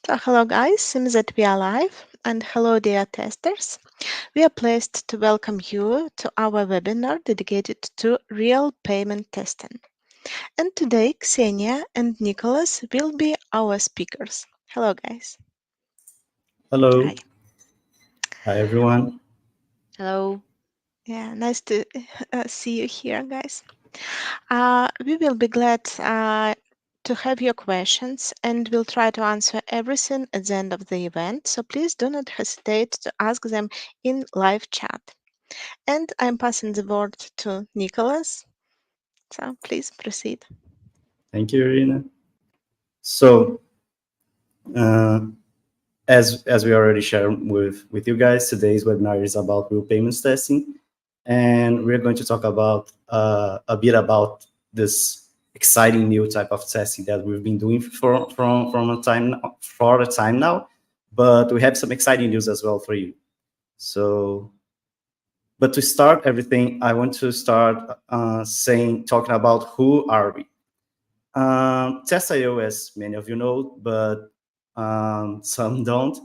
So, hello guys, seems that we are live, and hello dear testers. We are pleased to welcome you to our webinar dedicated to real payment testing. And today, Ksenia and Nicholas will be our speakers. Hello guys. Hello. Hi. Hi, everyone. Hello. Yeah, nice to see you here, guys. We will be glad to have your questions and we'll try to answer everything at the end of the event. So please do not hesitate to ask them in live chat. And I'm passing the word to Nicholas. So please proceed. Thank you, Irina. So, uh, as we already shared with you guys, today's webinar is about real payments testing, and we're going to talk about a bit about this exciting new type of testing that we've been doing for a time now. But we have some exciting news as well for you. So, but to start everything, I want to start talking about who are we. Test.io, as many of you know, but some don't.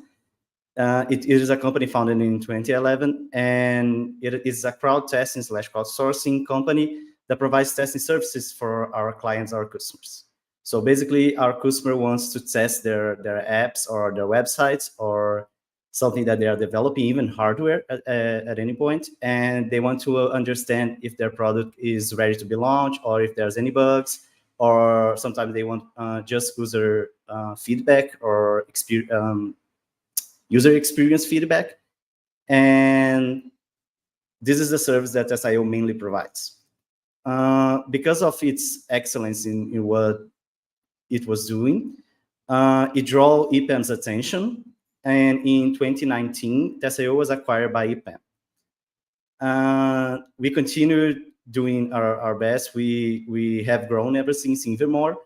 It is a company founded in 2011, and it is a crowd testing / crowdsourcing company that provides testing services for our clients, our customers. So basically, our customer wants to test their apps or their websites or something that they are developing, even hardware at any point, and they want to understand if their product is ready to be launched or if there's any bugs, or sometimes they want just user feedback or user experience feedback. And this is the service that SIO mainly provides. Because of its excellence in what it was doing, it drew EPAM's attention. And in 2019, SIO was acquired by EPAM. We continued doing our best. We have grown ever since even more.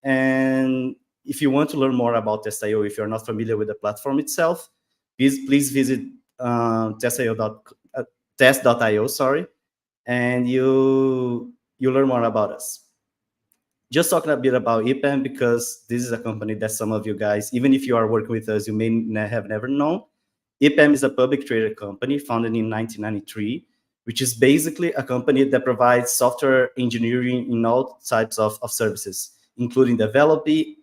And if you want to learn more about Test.io, if you're not familiar with the platform itself, please visit test.io, sorry, and you learn more about us. Just talking a bit about EPAM, because this is a company that some of you guys, even if you are working with us, you may have never known. EPAM is a public traded company founded in 1993, which is basically a company that provides software engineering in all types of services, including developing,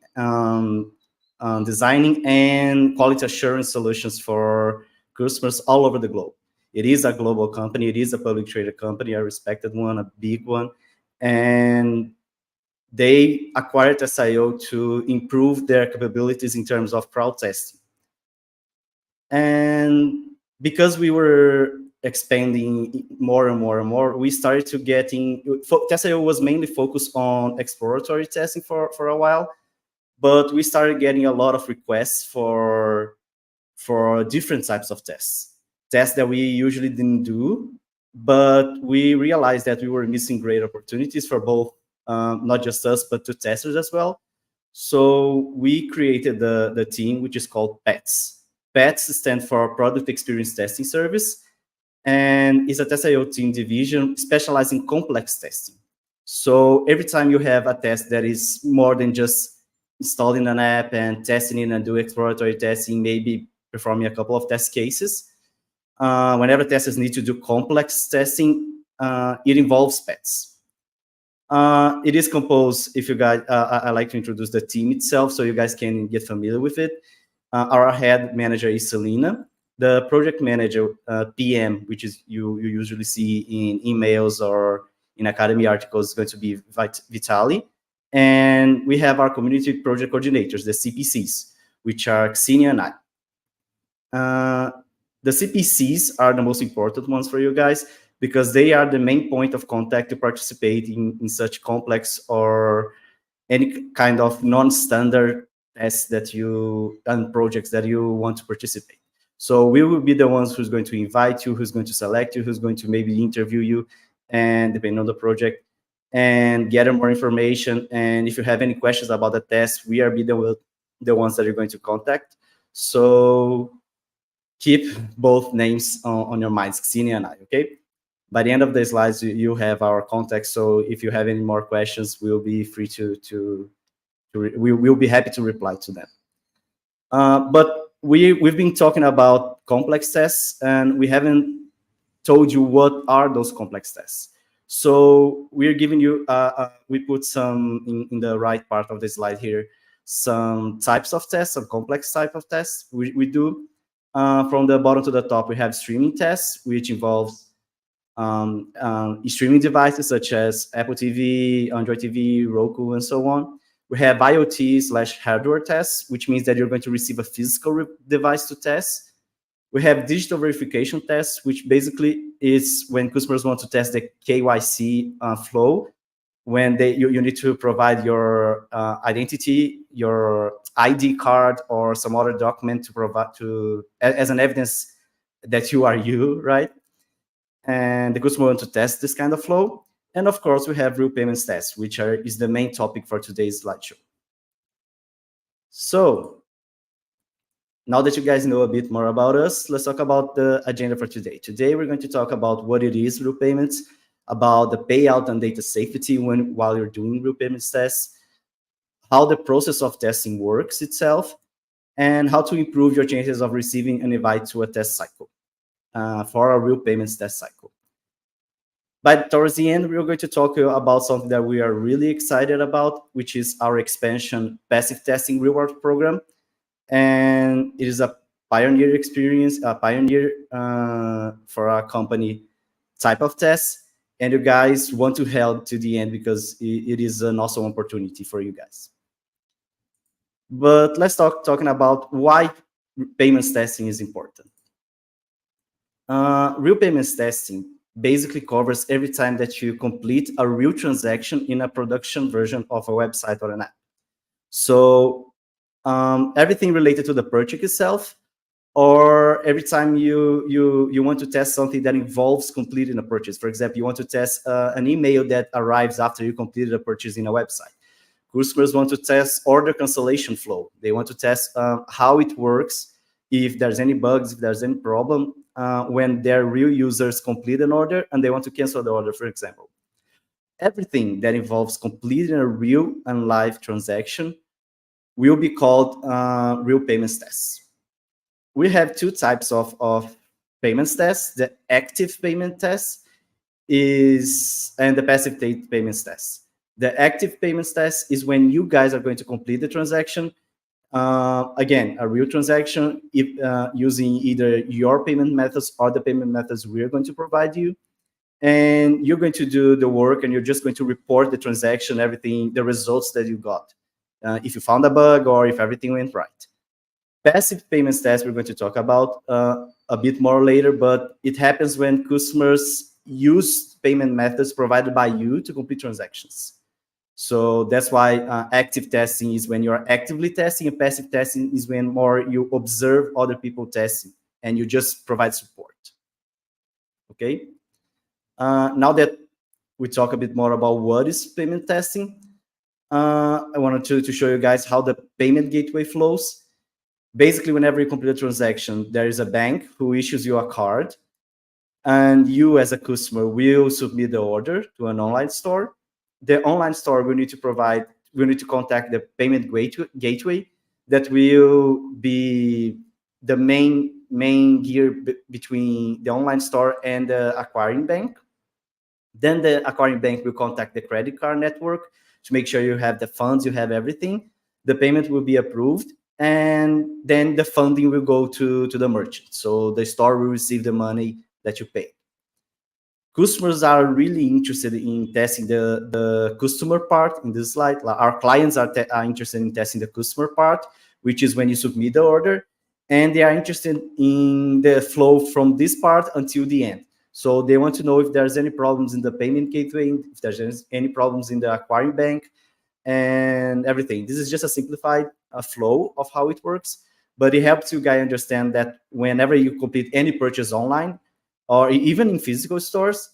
designing, and quality assurance solutions for customers all over the globe. It is a global company. It is a public traded company, a respected one, a big one. And they acquired SIO to improve their capabilities in terms of crowd testing. And because we were expanding more and more and more, we started to SIO was mainly focused on exploratory testing for a while, but we started getting a lot of requests for different types of tests that we usually didn't do, but we realized that we were missing great opportunities for both, not just us, but to testers as well. So we created the team, which is called PETS. PETS stands for Product Experience Testing Service, and is a Test.io team division specialized in complex testing. So every time you have a test that is more than just installing an app and testing it and do exploratory testing, maybe performing a couple of test cases, whenever testers need to do complex testing, it involves PETS. It is composed, if you guys, I like to introduce the team itself so you guys can get familiar with it. Our head manager is Selena. The project manager, PM, which is you usually see in emails or in academy articles, is going to be Vitali. And we have our community project coordinators, the CPCs, which are Ksenia and I. The CPCs are the most important ones for you guys because they are the main point of contact to participate in such complex or any kind of non-standard tests and projects that you want to participate. So we will be the ones who's going to invite you, who's going to select you, who's going to maybe interview you, and depending on the project, and gather more information. And if you have any questions about the test, we are the ones that you're going to contact. So keep both names on your minds, Ksenia and I, okay? By the end of the slides, you have our contact. So if you have any more questions, we'll be free we will be happy to reply to them. But we've been talking about complex tests, and we haven't told you what are those complex tests. So we're giving you, we put some in the right part of the slide here, some types of tests, some complex type of tests we do. From the bottom to the top, we have streaming tests, which involves streaming devices such as Apple TV, Android TV, Roku, and so on. We have IoT/hardware tests, which means that you're going to receive a physical device to test. We have digital verification tests, which basically is when customers want to test the KYC flow, when you need to provide your identity, your ID card, or some other document to provide as an evidence that you are you, right? And the customer want to test this kind of flow. And of course, we have real payments tests, which is the main topic for today's slideshow. So now that you guys know a bit more about us, let's talk about the agenda for today. Today, we're going to talk about what it is, real payments, about the payout and data safety while you're doing real payments tests, how the process of testing works itself, and how to improve your chances of receiving an invite to a test cycle for a real payments test cycle. But towards the end, we're going to talk about something that we are really excited about, which is our expansion passive testing reward program. And it is a pioneer experience, a pioneer for our company type of test. And you guys want to help to the end because it is an awesome opportunity for you guys. But let's talking about why payments testing is important. Real payments testing basically covers every time that you complete a real transaction in a production version of a website or an app. So everything related to the purchase itself, or every time you want to test something that involves completing a purchase. For example, you want to test an email that arrives after you completed a purchase in a website. Customers want to test order cancellation flow. They want to test how it works, if there's any bugs, if there's any problem when their real users complete an order and they want to cancel the order, for example. Everything that involves completing a real and live transaction will be called real payments tests. We have two types of payments tests: the active payment test and the passive payments test. The active payments test is when you guys are going to complete the transaction. Again, a real transaction using either your payment methods or the payment methods we're going to provide you. And you're going to do the work and you're just going to report the transaction, everything, the results that you got. If you found a bug or if everything went right. Passive payments test we're going to talk about a bit more later, but it happens when customers use payment methods provided by you to complete transactions. So that's why active testing is when you're actively testing, and passive testing is when more you observe other people testing and you just provide support. Okay. Now that we talk a bit more about what is payment testing, I wanted to show you guys how the payment gateway flows. Basically, whenever you complete a transaction, there is a bank who issues you a card, and you as a customer will submit the order to an online store. The online store will need to contact the payment gateway that will be the main gear between the online store and the acquiring bank. Then the acquiring bank will contact the credit card network to make sure you have the funds, you have everything. The payment will be approved, and then the funding will go to the merchant. So the store will receive the money that you pay. Customers are really interested in testing the customer part in this slide. Our clients are interested in testing the customer part, which is when you submit the order, and they are interested in the flow from this part until the end. So they want to know if there's any problems in the payment gateway, if there's any problems in the acquiring bank, and everything. This is just a simplified flow of how it works, but it helps you guys understand that whenever you complete any purchase online, or even in physical stores,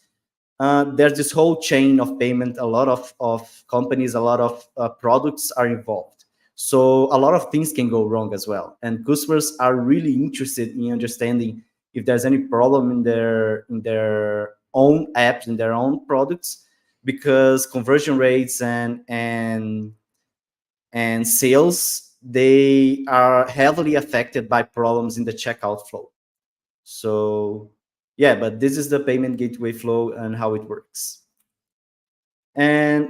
there's this whole chain of payment. A lot of companies, a lot of products are involved. So a lot of things can go wrong as well. And customers are really interested in understanding if there's any problem in their own apps, in their own products, because conversion rates and sales they are heavily affected by problems in the checkout flow. So yeah, but this is the payment gateway flow and how it works. And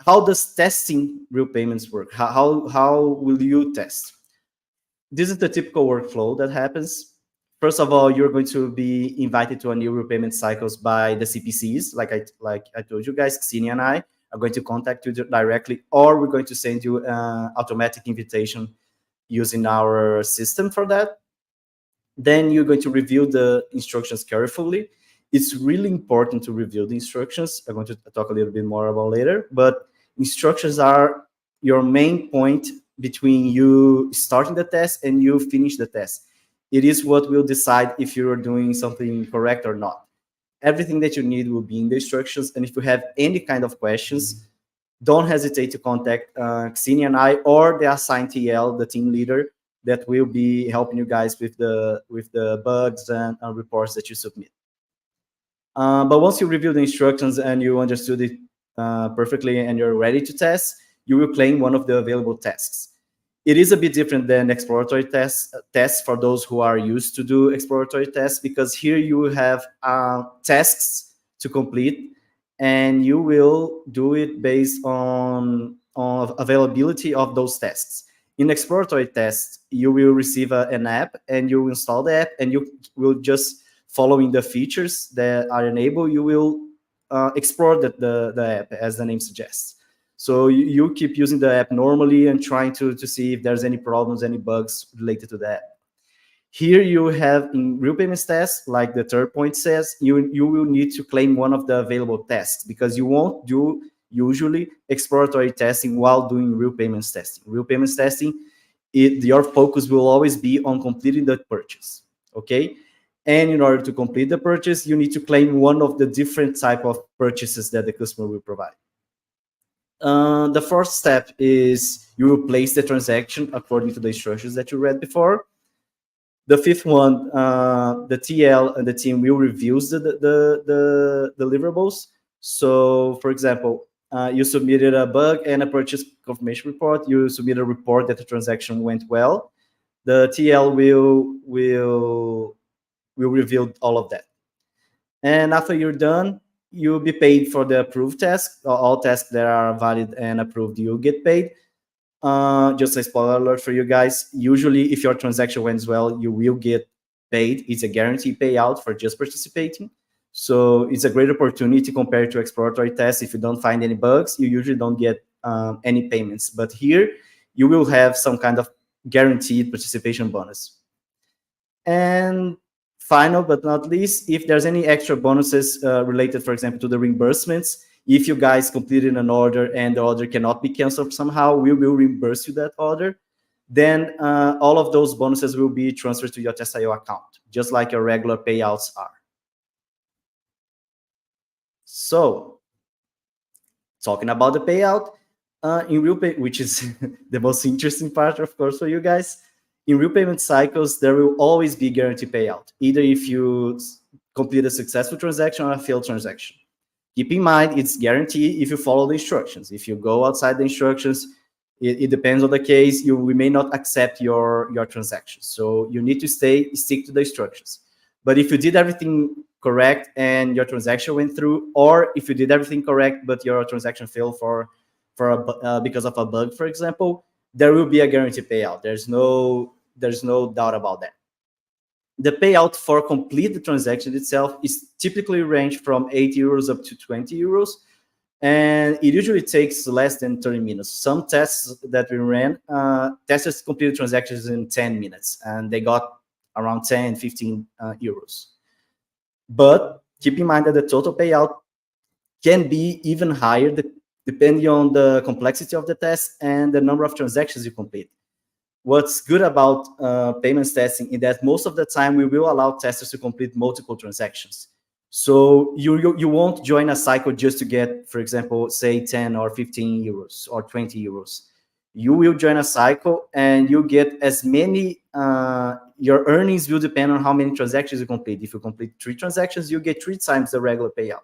how does testing real payments work? How will you test? This is the typical workflow that happens. First of all, you're going to be invited to a new repayment cycles by the CPCs, like I told you guys. Xenia and I are going to contact you directly, or we're going to send you an automatic invitation using our system for that. Then you're going to review the instructions carefully. It's really important to review the instructions. I'm going to talk a little bit more about later, but instructions are your main point between you starting the test and you finish the test. It is what will decide if you're doing something correct or not. Everything that you need will be in the instructions. And if you have any kind of questions, don't hesitate to contact Xenia and I or the assigned TL, the team leader, that will be helping you guys with the bugs and reports that you submit. But once you review the instructions and you understood it perfectly and you're ready to test, you will claim one of the available tasks. It is a bit different than exploratory tests for those who are used to do exploratory tests, because here you have tasks to complete, and you will do it based on availability of those tasks. In exploratory tests, you will receive an app and you will install the app, and you will just following the features that are enabled, you will explore the app as the name suggests. So you keep using the app normally and trying to see if there's any problems, any bugs related to the app. Here you have in real payments tests, like the third point says, you will need to claim one of the available tests, because you won't do usually exploratory testing while doing real payments testing. Real payments testing, your focus will always be on completing the purchase, okay? And in order to complete the purchase, you need to claim one of the different type of purchases that the customer will provide. The first step is you will place the transaction according to the instructions that you read before. The fifth one, the TL and the team will review the deliverables. So, for example, you submitted a bug and a purchase confirmation report. You submit a report that the transaction went well. The TL will review all of that. And after you're done, you'll be paid for the approved tasks. All tasks that are valid and approved, you'll get paid. Just a spoiler alert for you guys. Usually, if your transaction went well, you will get paid. It's a guaranteed payout for just participating. So it's a great opportunity compared to exploratory tests. If you don't find any bugs, you usually don't get any payments. But here, you will have some kind of guaranteed participation bonus. And final but not least, if there's any extra bonuses related, for example, to the reimbursements, if you guys completed an order and the order cannot be canceled somehow, we will reimburse you that order. Then all of those bonuses will be transferred to your Test.io account, just like your regular payouts are. So, talking about the payout, in real pay, which is the most interesting part, of course, for you guys. In real payment cycles, there will always be guaranteed payout, either if you complete a successful transaction or a failed transaction. Keep in mind, it's guaranteed if you follow the instructions. If you go outside the instructions, it depends on the case, we may not accept your transaction. So you need to stick to the instructions. But if you did everything correct and your transaction went through, or if you did everything correct but your transaction failed because of a bug, for example, there will be a guaranteed payout. There's no doubt about that. The payout for complete the transaction itself is typically range from 8 euros up to 20 euros. And it usually takes less than 30 minutes. Some tests that we ran, testers completed transactions in 10 minutes, and they got around 10, 15 euros. But keep in mind that the total payout can be even higher depending on the complexity of the test and the number of transactions you complete. What's good about payments testing is that most of the time we will allow testers to complete multiple transactions. So you won't join a cycle just to get, for example, say 10 or 15 euros or 20 euros. You will join a cycle and you get as many, your earnings will depend on how many transactions you complete. If you complete 3 transactions, you get 3 times the regular payout.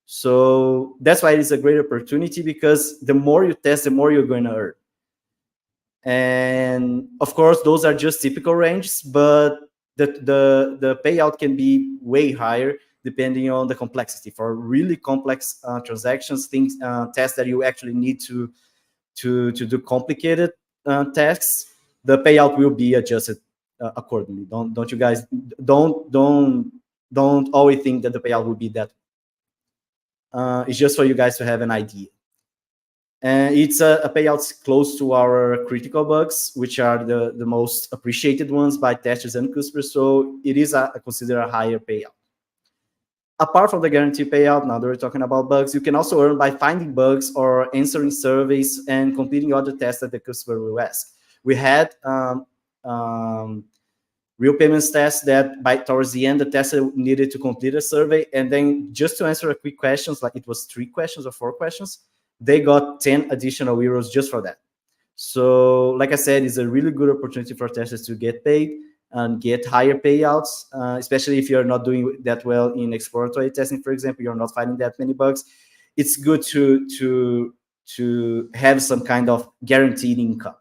So that's why it is a great opportunity, because the more you test, the more you're going to earn. And of course, those are just typical ranges, but the payout can be way higher depending on the complexity. For really complex transactions, things tests that you actually need to do complicated tasks, the payout will be adjusted accordingly. Don't you guys don't don't don't always think that the payout will be that. It's just for you guys to have an idea. And it's a payouts close to our critical bugs, which are the most appreciated ones by testers and customers. So it is considered a higher payout. Apart from the guarantee payout, now that we're talking about bugs, you can also earn by finding bugs or answering surveys and completing other tests that the customer will ask. We had um, real payments tests that by towards the end, the tester needed to complete a survey, and then just to answer a quick questions, like it was 3 questions or 4 questions, they got 10 additional euros just for that. So, like I said, it's a really good opportunity for testers to get paid and get higher payouts, especially if you're not doing that well in exploratory testing, for example, you're not finding that many bugs. It's good to have some kind of guaranteed income.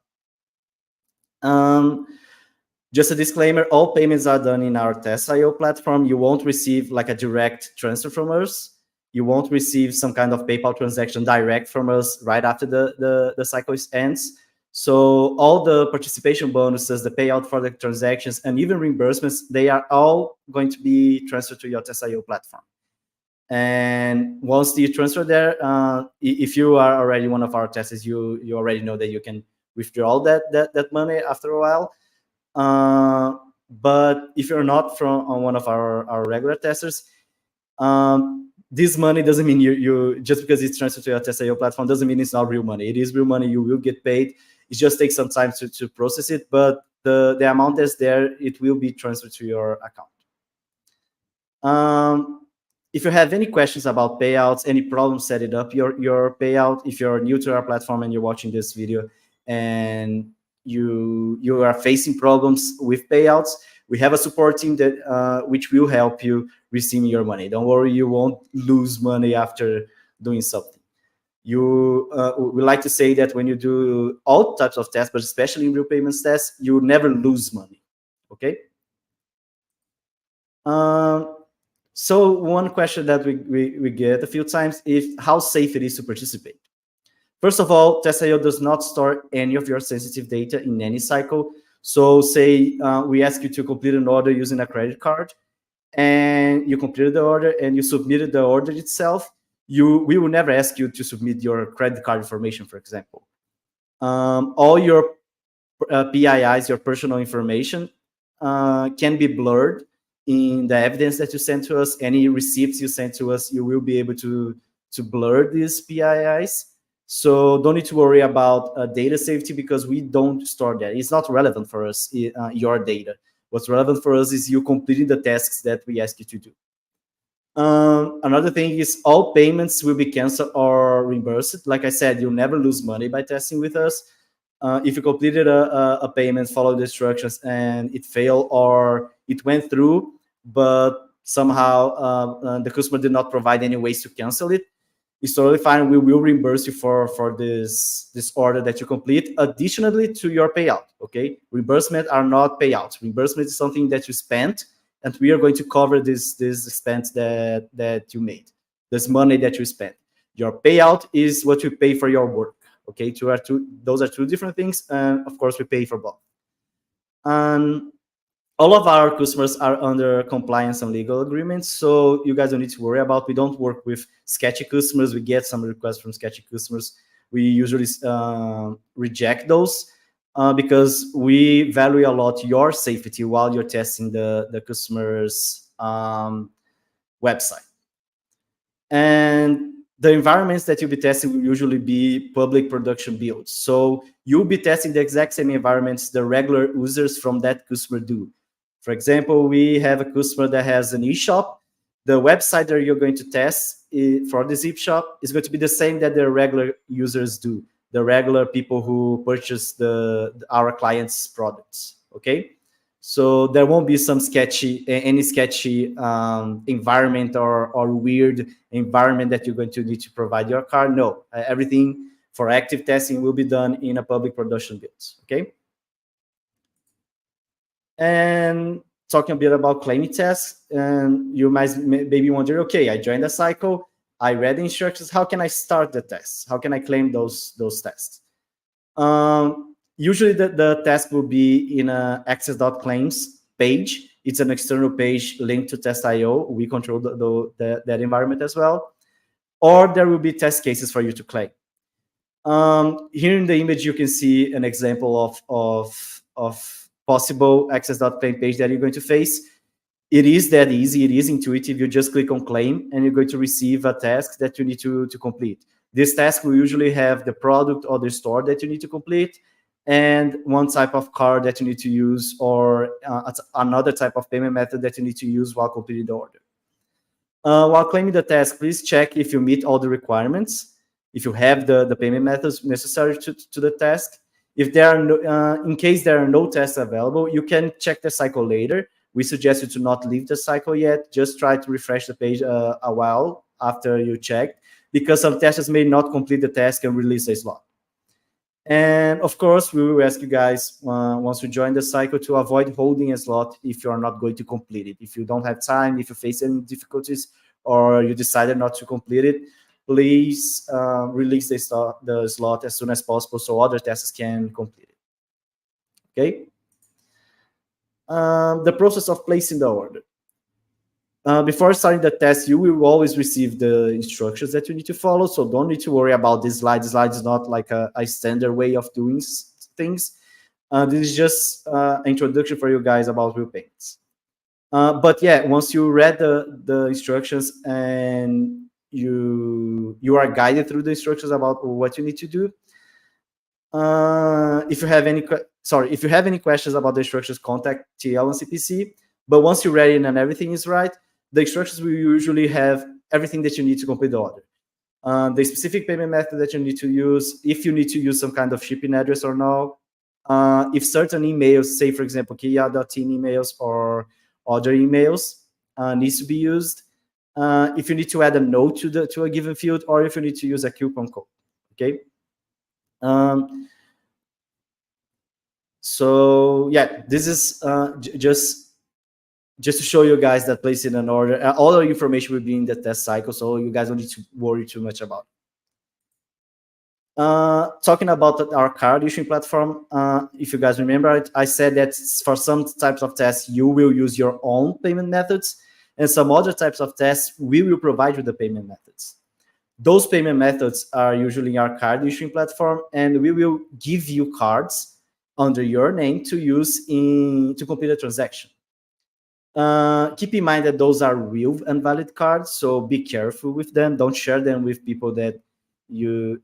Just a disclaimer, all payments are done in our test.io platform. You won't receive like a direct transfer from us. You won't receive some kind of PayPal transaction direct from us right after the cycle ends. So all the participation bonuses, the payout for the transactions, and even reimbursements, they are all going to be transferred to your test.io platform. And once you transfer there, if you are already one of our testers, you already know that you can withdraw that money after a while. But if you're not from one of our regular testers, this money doesn't mean you just because it's transferred to your test.io platform doesn't mean it's not real money. It is real money. You will get paid. It just takes some time to process it, but the amount that's there, it will be transferred to your account. If you have any questions about payouts, any problems setting up your payout, if you're new to our platform and you're watching this video and you are facing problems with payouts, we have a support team that which will help you receive your money. Don't worry, you won't lose money after doing something. We like to say that when you do all types of tests, but especially in real payments tests, you never lose money. Okay. So one question that we get a few times is how safe it is to participate. First of all, test.io does not store any of your sensitive data in any cycle. So say we ask you to complete an order using a credit card, and you completed the order and you submitted the order itself, we will never ask you to submit your credit card information, for example. All your PIIs, your personal information, can be blurred in the evidence that you send to us. Any receipts you send to us, you will be able to blur these PIIs. So don't need to worry about data safety because we don't store that. It's not relevant for us, your data. What's relevant for us is you completing the tasks that we ask you to do. Another thing is all payments will be canceled or reimbursed. Like I said, you'll never lose money by testing with us. If you completed a payment, follow the instructions, and it failed or it went through, but somehow the customer did not provide any ways to cancel it, it's totally fine. We will reimburse you for this order that you complete additionally to your payout. Okay, reimbursement are not payouts. Reimbursement is something that you spent, and we are going to cover this expense that you made, this money that you spent. Your payout is what you pay for your work. Okay, those are two different things, and of course we pay for both. And all of our customers are under compliance and legal agreements, so you guys don't need to worry about. We don't work with sketchy customers. We get some requests from sketchy customers. We usually reject those because we value a lot your safety while you're testing the customer's website. And the environments that you'll be testing will usually be public production builds. So you'll be testing the exact same environments the regular users from that customer do. For example, we have a customer that has an e-shop. The website that you're going to test for this e-shop is going to be the same that the regular users do, the regular people who purchase our clients' products, okay? So there won't be any sketchy environment or weird environment that you're going to need to provide your car. No, everything for active testing will be done in a public production build. Okay. And talking a bit about claiming tests, and you might maybe wonder, okay, I joined the cycle, I read the instructions, how can I start the tests? How can I claim those tests? Usually the test will be in a access.claims page. It's an external page linked to test.io. We control that environment as well. Or there will be test cases for you to claim. Here in the image, you can see an example of possible access.claim page that you're going to face. It is that easy. It is intuitive. You just click on claim and you're going to receive a task that you need to complete. This task will usually have the product or the store that you need to complete and one type of card that you need to use or another type of payment method that you need to use while completing the order. While claiming the task, please check if you meet all the requirements, if you have the payment methods necessary to the task. If there are no, in case there are no tests available, you can check the cycle later. We suggest you to not leave the cycle yet. Just try to refresh the page a while after you checked, because some testers may not complete the task and release a slot. And of course, we will ask you guys once you join the cycle to avoid holding a slot if you are not going to complete it. If you don't have time, if you face any difficulties, or you decided not to complete it, please release the slot as soon as possible so other testers can complete it. Okay. The process of placing the order. Before starting the test, you will always receive the instructions that you need to follow. So don't need to worry about this slide. This slide is not like a standard way of doing things. This is just an introduction for you guys about real payments. But yeah, once you read the instructions and you are guided through the instructions about what you need to do. If you have any questions about the instructions, contact TL and CPC. But once you're ready and everything is right, the instructions will usually have everything that you need to complete the order. The specific payment method that you need to use, if you need to use some kind of shipping address or no, if certain emails, say for example, kia.in emails or other emails needs to be used, if you need to add a note to a given field, or if you need to use a coupon code. Okay. So yeah, this is just to show you guys that placing an order, all the information will be in the test cycle, so you guys don't need to worry too much about it. Talking about our card issuing platform, if you guys remember, I said that for some types of tests, you will use your own payment methods, and some other types of tests, we will provide you the payment methods. Those payment methods are usually our card issuing platform, and we will give you cards under your name to use to complete a transaction. Keep in mind that those are real and valid cards, so be careful with them. Don't share them with people that you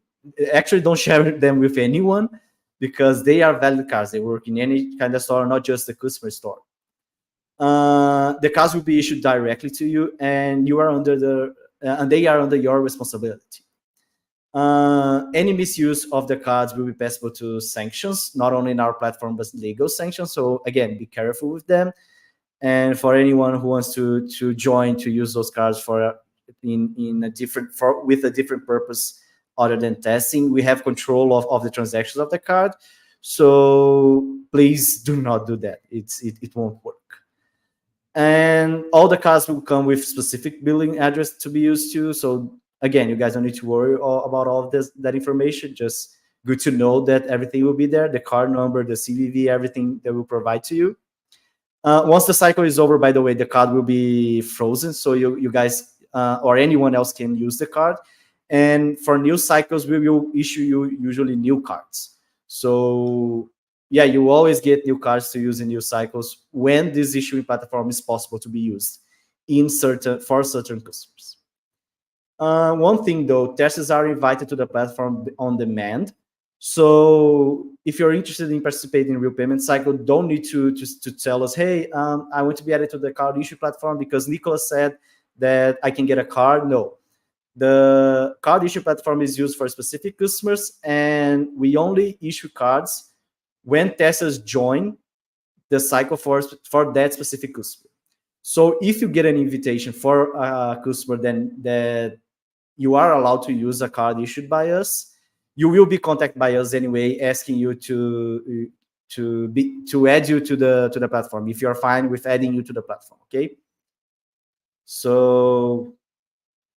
actually don't share them with anyone, because they are valid cards. They work in any kind of store, not just the customer store. The cards will be issued directly to you, and you are and they are under your responsibility. Any misuse of the cards will be passable to sanctions, not only in our platform but legal sanctions. So again, be careful with them. And for anyone who wants to join to use those cards with a different purpose other than testing, we have control of the transactions of the card. So please do not do that. It won't work. And all the cards will come with specific billing address to be used to. So again, you guys don't need to worry about all of that information. Just good to know that everything will be there, the card number, the CVV, everything that we'll provide to you. Once the cycle is over, by the way, the card will be frozen, so you guys or anyone else can use the card. And for new cycles, we will issue you usually new cards. So yeah, you always get new cards to use in new cycles when this issuing platform is possible to be used for certain customers. One thing though, testers are invited to the platform on demand. So if you're interested in participating in real payment cycle, don't need to tell us, hey, I want to be added to the card issue platform because Nicholas said that I can get a card. No, the card issue platform is used for specific customers, and we only issue cards when testers join the cycle for that specific customer. So if you get an invitation for a customer, then that you are allowed to use a card issued by us. you will be contacted by us anyway, asking you to add you to the platform if you're fine with adding you to the platform. Okay. So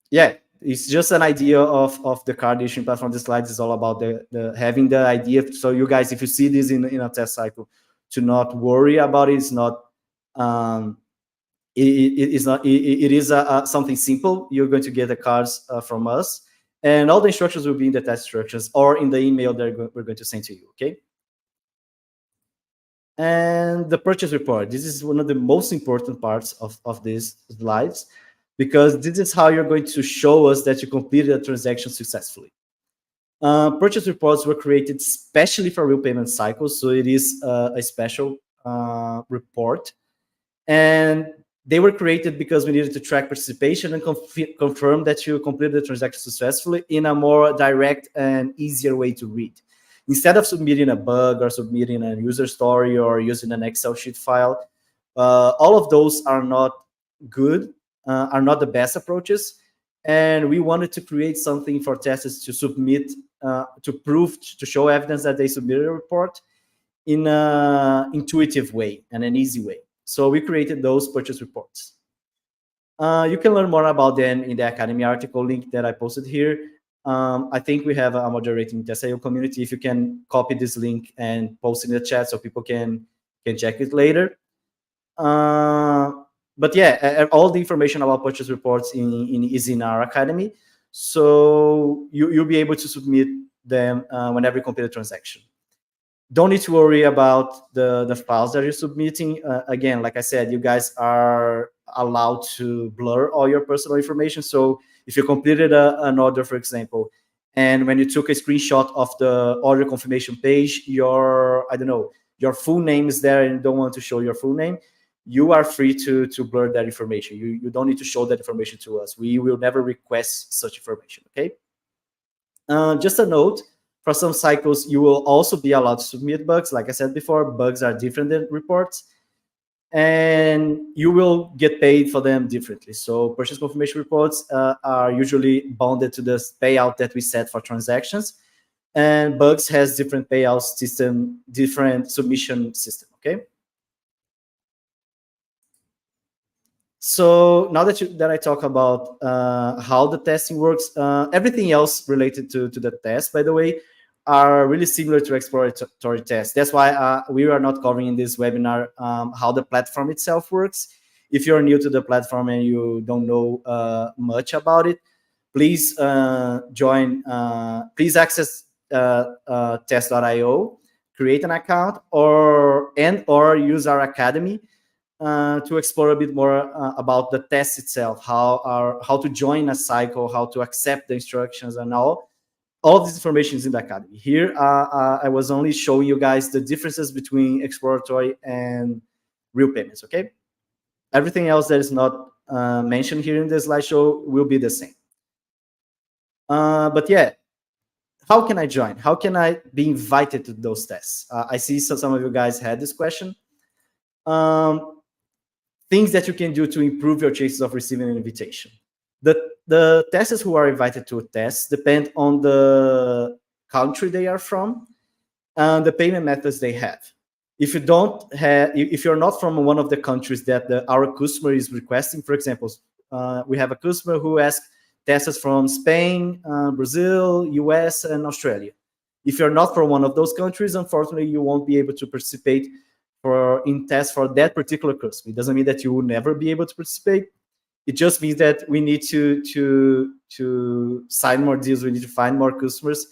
yeah, it's just an idea of the card issuing platform. The slides is all about the having the idea. So you guys, if you see this in a test cycle, to not worry about it. It's not it is not it is something simple. You're going to get the cards from us, and all the instructions will be in the test instructions or in the email that we're going to send to you. Okay. And the purchase report. This is one of the most important parts of these slides, because this is how you're going to show us that you completed a transaction successfully. Purchase reports were created specially for real payment cycles, so it is a special report. And they were created because we needed to track participation and confirm that you completed the transaction successfully in a more direct and easier way to read. Instead of submitting a bug or submitting a user story or using an Excel sheet file, all of those are not good, are not the best approaches. And we wanted to create something for testers to submit, to prove, to show evidence that they submitted a report in an intuitive way and an easy way. So we created those purchase reports. You can learn more about them in the Academy article link that I posted here. I think we have a moderating TestIO community. If you can copy this link and post in the chat so people can check it later. But yeah, all the information about purchase reports is in our Academy. So you'll be able to submit them whenever you complete a transaction. Don't need to worry about the files that you're submitting. Again, like I said, you guys are allowed to blur all your personal information. So if you completed an order, for example, and when you took a screenshot of the order confirmation page, your full name is there and you don't want to show your full name, you are free to blur that information. You don't need to show that information to us. We will never request such information, okay? Just a note, for some cycles, you will also be allowed to submit bugs. Like I said before, bugs are different than reports, and you will get paid for them differently. So purchase confirmation reports are usually bounded to the payout that we set for transactions, and bugs has different payout system, different submission system, okay? So now that I talk about how the testing works, everything else related to the test, by the way, are really similar to exploratory tests. That's why we are not covering in this webinar how the platform itself works. If you're new to the platform and you don't know much about it, please please access test.io, create an account, or use our academy to explore a bit more about the test itself, how to join a cycle, how to accept the instructions, and all this information is in the academy. Here, I was only showing you guys the differences between exploratory and real payments, okay? Everything else that is not mentioned here in the slideshow will be the same. But yeah, how can I join? How can I be invited to those tests? I see some of you guys had this question. Things that you can do to improve your chances of receiving an invitation. The testers who are invited to a test depend on the country they are from and the payment methods they have. If you're not from one of the countries that our customer is requesting, for example, we have a customer who asks testers from Spain, Brazil, US, and Australia. If you're not from one of those countries, unfortunately, you won't be able to participate in tests for that particular customer. It doesn't mean that you will never be able to participate. It just means that we need to sign more deals. We need to find more customers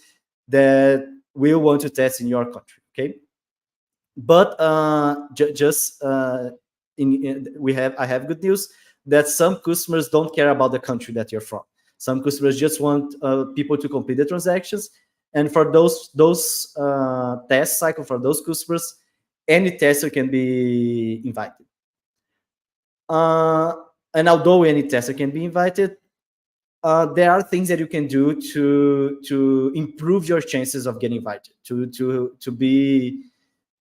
that will want to test in your country. Okay, but I have good news that some customers don't care about the country that you're from. Some customers just want people to complete the transactions, and for those test cycle for those customers, any tester can be invited. And although any tester can be invited, there are things that you can do to improve your chances of getting invited, to be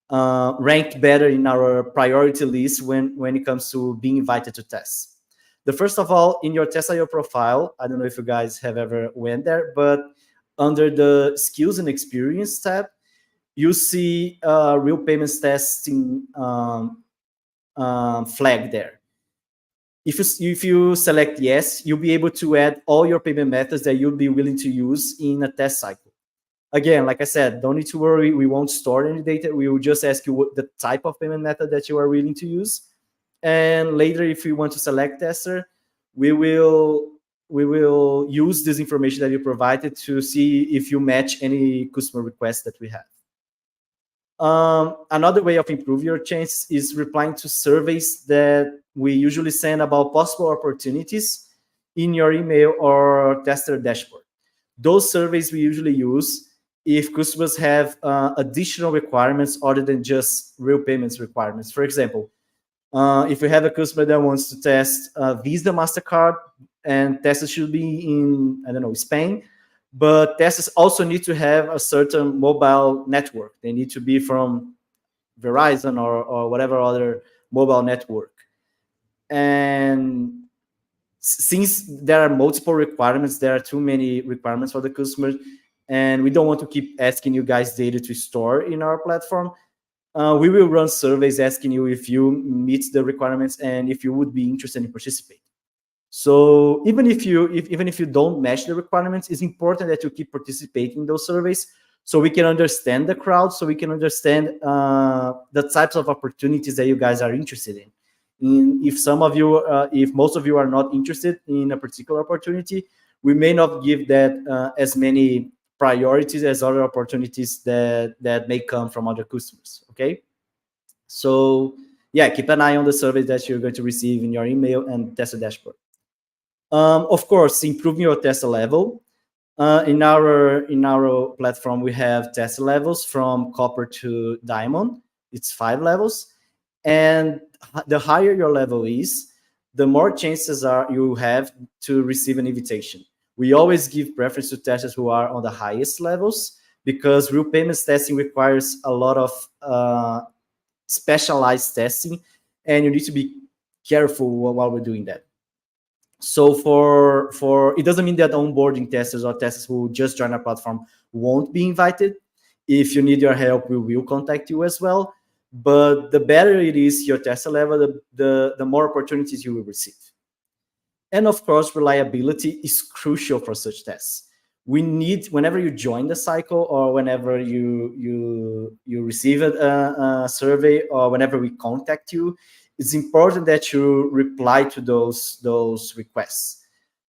ranked better in our priority list when it comes to being invited to tests. The first of all, in your TestIO profile, I don't know if you guys have ever went there, but under the skills and experience tab, you see real payments testing flag there. If you select yes, you'll be able to add all your payment methods that you'll be willing to use in a test cycle. Again, like I said, don't need to worry. We won't store any data. We will just ask you what the type of payment method that you are willing to use. And later, if you want to select tester, we will use this information that you provided to see if you match any customer requests that we have. Another way of improve your chances is replying to surveys that we usually send about possible opportunities in your email or tester dashboard. Those surveys we usually use if customers have additional requirements other than just real payments requirements. For example, if we have a customer that wants to test Visa, MasterCard, and testers should be in, I don't know, Spain, but testers also need to have a certain mobile network. They need to be from Verizon or whatever other mobile network. And since there are multiple requirements, there are too many requirements for the customer, and we don't want to keep asking you guys data to store in our platform. We will run surveys asking you if you meet the requirements and if you would be interested in participating. So even if you don't match the requirements, it's important that you keep participating in those surveys so we can understand the crowd, so we can understand the types of opportunities that you guys are interested in. If some of you, if most of you are not interested in a particular opportunity, we may not give that as many priorities as other opportunities that may come from other customers. Okay, so yeah, keep an eye on the surveys that you're going to receive in your email and tester dashboard. Of course, improving your tester level. In our platform, we have tester levels from copper to diamond. It's 5 levels, and the higher your level is, the more chances are you have to receive an invitation. We always give preference to testers who are on the highest levels because real payments testing requires a lot of specialized testing, and you need to be careful while we're doing that. So for it doesn't mean that onboarding testers or testers who just join our platform won't be invited. If you need your help, we will contact you as well. But the better it is your tester level, the more opportunities you will receive. And of course, reliability is crucial for such tests. We need, whenever you join the cycle or whenever you receive a survey or whenever we contact you, it's important that you reply to those requests.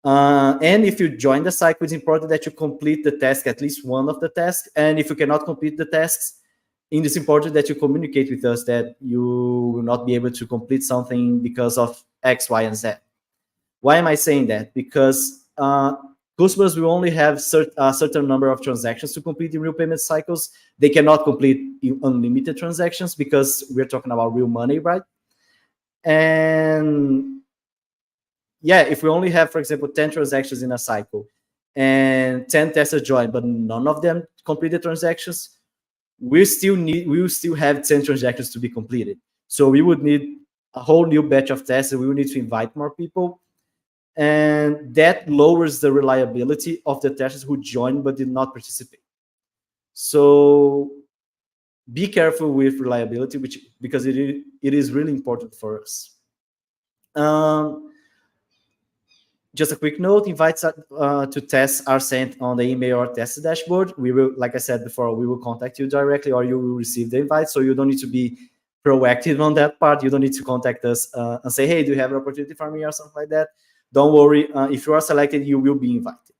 And if you join the cycle, it's important that you complete the task, at least one of the tasks. And if you cannot complete the tasks, it's important that you communicate with us that you will not be able to complete something because of X, Y, and Z. Why am I saying that? Because customers will only have a certain number of transactions to complete in real payment cycles. They cannot complete unlimited transactions because we're talking about real money, right? And yeah, if we only have, for example, 10 transactions in a cycle and 10 testers join, but none of them complete the transactions, we will still have 10 transactions to be completed. So we would need a whole new batch of testers. We would need to invite more people. And that lowers the reliability of the testers who joined but did not participate. So be careful with reliability, because it is really important for us. Just a quick note, invites to tests are sent on the email or test dashboard. We will, like I said before, we will contact you directly or you will receive the invite. So you don't need to be proactive on that part. You don't need to contact us and say, hey, do you have an opportunity for me or something like that? Don't worry. If you are selected, you will be invited.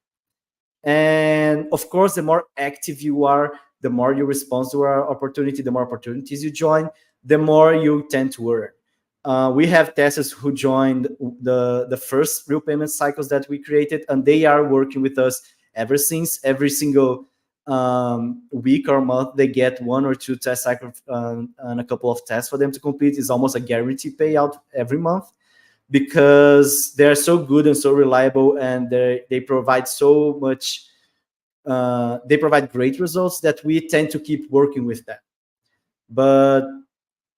And of course, the more active you are, the more you respond to our opportunity, the more opportunities you join, the more you tend to earn. We have testers who joined the first real payment cycles that we created, and they are working with us ever since. Every single week or month, they get 1 or 2 test cycles and a couple of tests for them to complete. It's almost a guaranteed payout every month, because they're so good and so reliable, and they provide so much. They provide great results that we tend to keep working with them. But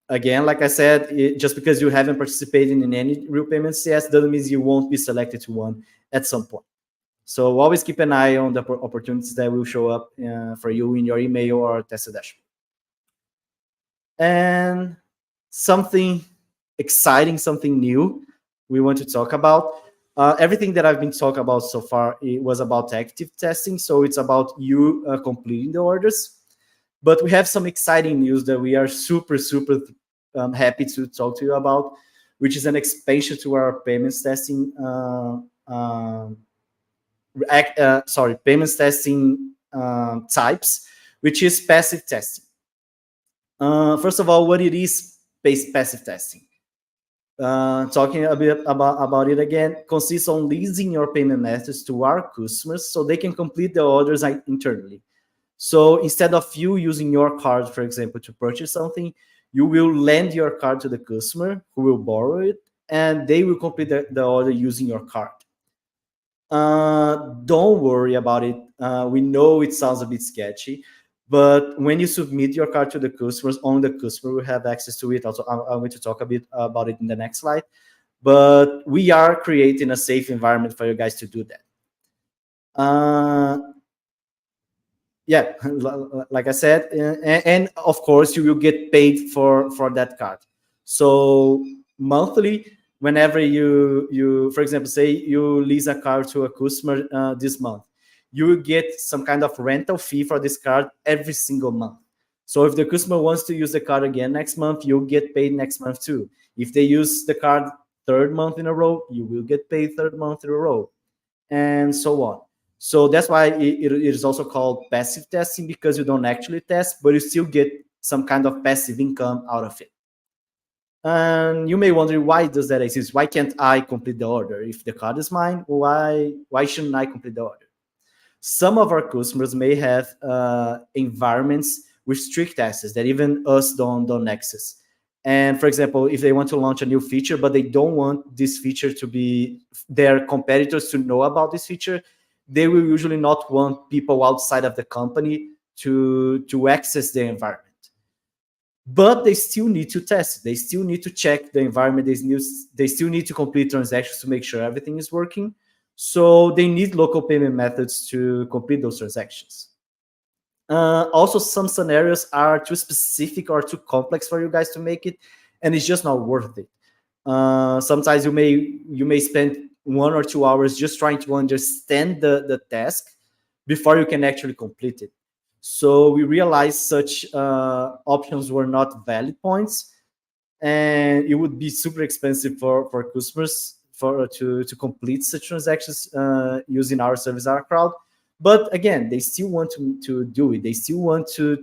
again, like I said, just because you haven't participated in any real payments CS doesn't mean you won't be selected to one at some point. So always keep an eye on the opportunities that will show up for you in your email or test dashboard. And something exciting, something new we want to talk about. Everything that I've been talking about so far, it was about active testing. So it's about you completing the orders. But we have some exciting news that we are super, super happy to talk to you about, which is an expansion to our payments testing. Payments testing types, which is passive testing. First of all, what it is passive testing. Talking a bit about it again, consists on leasing your payment methods to our customers so they can complete the orders internally. So instead of you using your card, for example, to purchase something, you will lend your card to the customer who will borrow it, and they will complete the order using your card. Don't worry about it. We know it sounds a bit sketchy, but when you submit your card to the customers, only the customer will have access to it. Also, I'm going to talk a bit about it in the next slide. But we are creating a safe environment for you guys to do that. Yeah, like I said, and of course you will get paid for that card. So monthly, whenever you for example, say you lease a car to a customer this month, you will get some kind of rental fee for this card every single month. So if the customer wants to use the card again next month, you'll get paid next month too. If they use the card third month in a row, you will get paid third month in a row, and so on. So that's why it is also called passive testing, because you don't actually test, but you still get some kind of passive income out of it. And you may wonder, why does that exist? Why can't I complete the order? If the card is mine, why shouldn't I complete the order? Some of our customers may have environments with strict access that even us don't access. And for example, if they want to launch a new feature, but they don't want this feature to be their competitors to know about this feature, they will usually not want people outside of the company to access their environment. But they still need to test. They still need to check the environment. They still need to complete transactions to make sure everything is working. So they need local payment methods to complete those transactions. Also, some scenarios are too specific or too complex for you guys to make it, and it's just not worth it. Sometimes you may spend 1 or 2 hours just trying to understand the task before you can actually complete it. So we realized such options were not valid points, and it would be super expensive for customers to complete such transactions using our service, our crowd. But again, they still want to do it. They still want to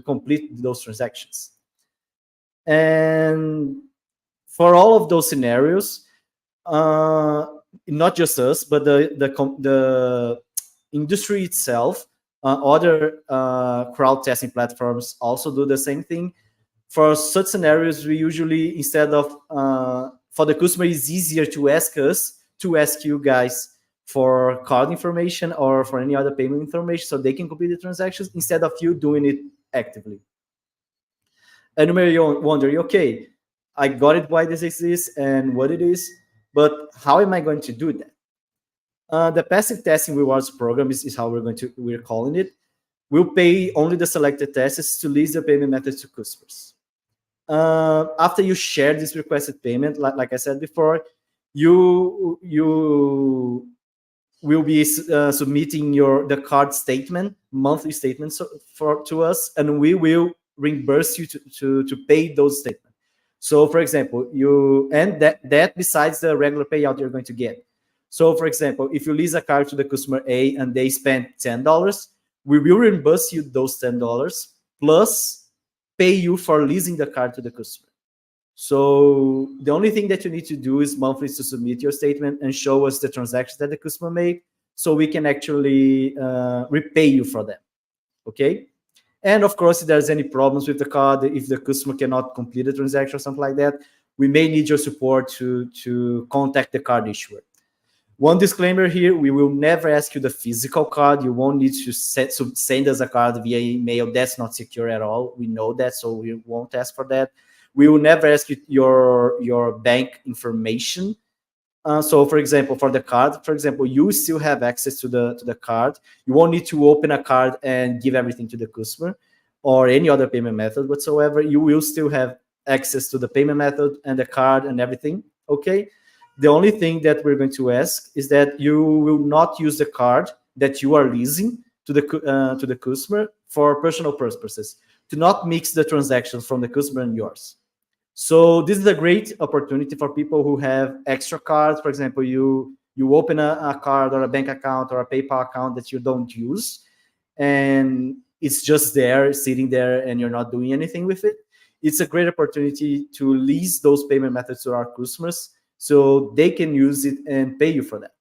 complete those transactions. And for all of those scenarios, not just us, but the industry itself, other crowd testing platforms also do the same thing. For such scenarios, we usually, instead of for the customer, it's easier to ask us to ask you guys for card information or for any other payment information so they can complete the transactions instead of you doing it actively. And you may wonder, okay, I got it why this exists and what it is, but how am I going to do that? The passive testing rewards program is how we're calling it. We'll pay only the selected tests to lease the payment methods to customers. After you share this requested payment, like I said before, you will be submitting the card statement, monthly statement to us, and we will reimburse you to pay those statements. So, for example, that besides the regular payout you're going to get. So, for example, if you lease a car to the customer A and they spend $10, we will reimburse you those $10 plus pay you for leasing the car to the customer. So the only thing that you need to do is monthly to submit your statement and show us the transactions that the customer made, so we can actually repay you for them. Okay. And of course, if there's any problems with the card, if the customer cannot complete the transaction or something like that, we may need your support to contact the card issuer. One disclaimer here, we will never ask you the physical card. You won't need to send us a card via email. That's not secure at all. We know that, so we won't ask for that. We will never ask you your bank information. So, for example, for the card, for example, you still have access to the card. You won't need to open a card and give everything to the customer or any other payment method whatsoever. You will still have access to the payment method and the card and everything. Okay. The only thing that we're going to ask is that you will not use the card that you are leasing to the customer for personal purposes. Do not mix the transactions from the customer and yours. So this is a great opportunity for people who have extra cards. For example, you open a card or a bank account or a PayPal account that you don't use, and it's just there, sitting there, and you're not doing anything with it. It's a great opportunity to lease those payment methods to our customers so they can use it and pay you for that.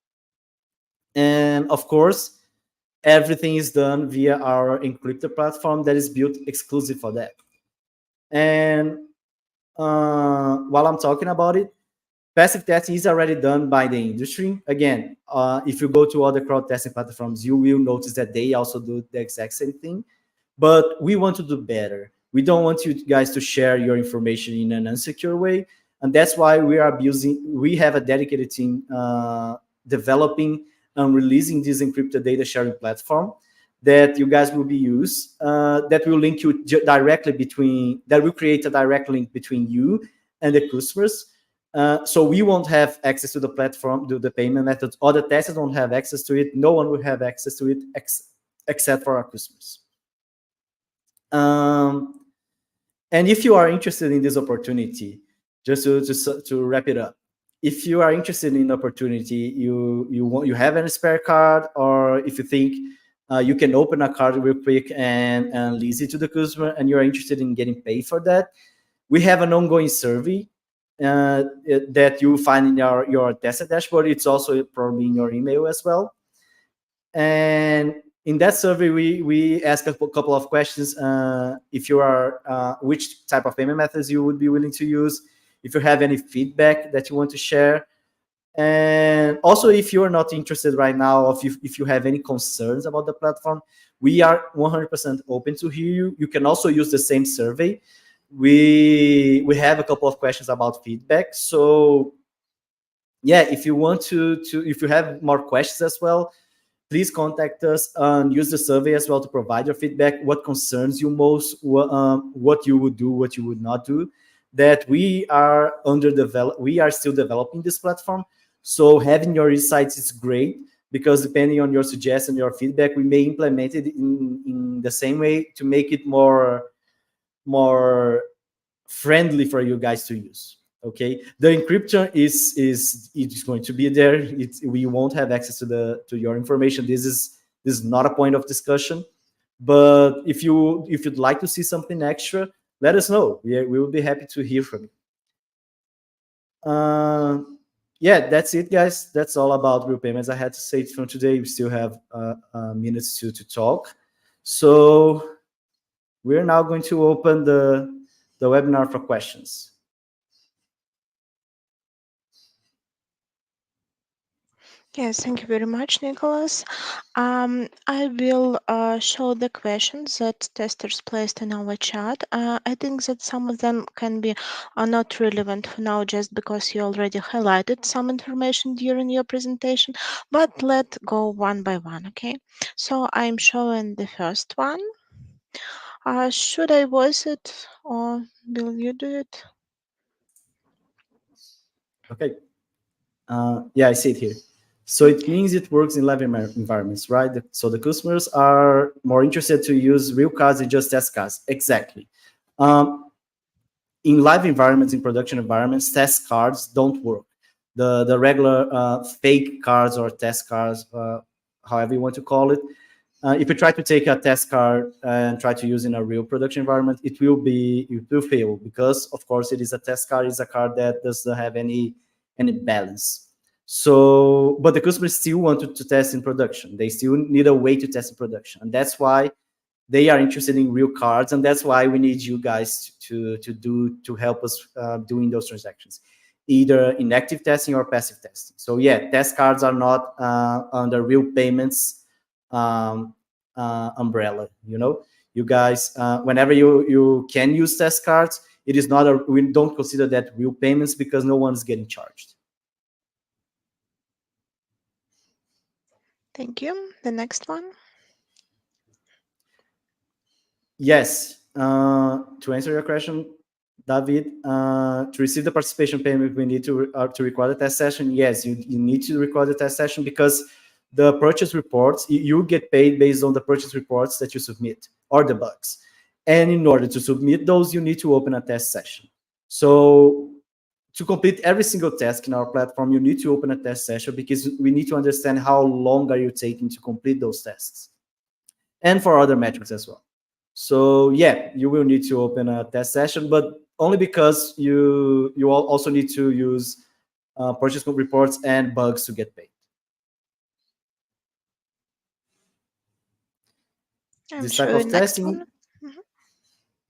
And of course, everything is done via our encrypted platform that is built exclusive for that. And while I'm talking about it, passive testing is already done by the industry. Again, if you go to other crowd testing platforms, you will notice that they also do the exact same thing. But we want to do better. We don't want you guys to share your information in an unsecure way, and that's why we have a dedicated team developing and releasing this encrypted data sharing platform that you guys will be used, that will link you directly between, that will create a direct link between you and the customers. So we won't have access to the platform, to the payment methods. Other testers won't have access to it. No one will have access to it except for our customers. Um, and if you are interested in this opportunity, just to wrap it up, if you are interested in the opportunity, you have a spare card, or if you think you can open a card real quick and lease it to the customer, and you're interested in getting paid for that, we have an ongoing survey that you find in your tested dashboard. It's also probably in your email as well. And in that survey, we ask a couple of questions. If you are, which type of payment methods you would be willing to use, if you have any feedback that you want to share, and also if you are not interested right now, or if you have any concerns about the platform, we are 100% open to hear you. You can also use the same survey. We have a couple of questions about feedback. So yeah, if you want to if you have more questions as well, please contact us and use the survey as well to provide your feedback. What concerns you most? What you would do, what you would not do. That we are still developing this platform. So having your insights is great, because depending on your suggestion, your feedback, we may implement it in the same way to make it more friendly for you guys to use. Okay, the encryption is going to be there. We won't have access to your information. This is not a point of discussion. But if you'd like to see something extra, let us know. We will be happy to hear from you. Yeah, that's it, guys. That's all about real payments I had to say from today. We still have minutes to talk. So we're now going to open the webinar for questions. Yes, thank you very much, Nicholas. I will show the questions that testers placed in our chat. I think that some of them can be are not relevant for now, just because you already highlighted some information during your presentation. But let's go one by one, okay? So I'm showing the first one. Should I voice it or will you do it? Okay. Yeah, I see it here. So it means it works in live environments, right? So the customers are more interested to use real cards than just test cards. Exactly. Um, in live environments, in production environments, test cards don't work. The regular fake cards or test cards, however you want to call it, if you try to take a test card and try to use in a real production environment, it will fail, because of course it is a test card. It's a card that doesn't have any balance. So, but the customers still want to test in production. They still need a way to test in production, and that's why they are interested in real cards, and that's why we need you guys to help us doing those transactions, either in active testing or passive testing. So yeah, test cards are not under real payments umbrella. You guys, whenever you can use test cards, it is not we don't consider that real payments, because no one is getting charged. Thank you. The next one. Yes. To answer your question, David, to receive the participation payment, we need to record the test session. Yes, you need to record the test session because the purchase reports, you get paid based on the purchase reports that you submit or the bugs. And in order to submit those, you need to open a test session. So to complete every single task in our platform, you need to open a test session because we need to understand how long are you taking to complete those tasks and for other metrics as well. So yeah, you will need to open a test session, but only because you also need to use purchase reports and bugs to get paid. I'm This type sure the of next one. testing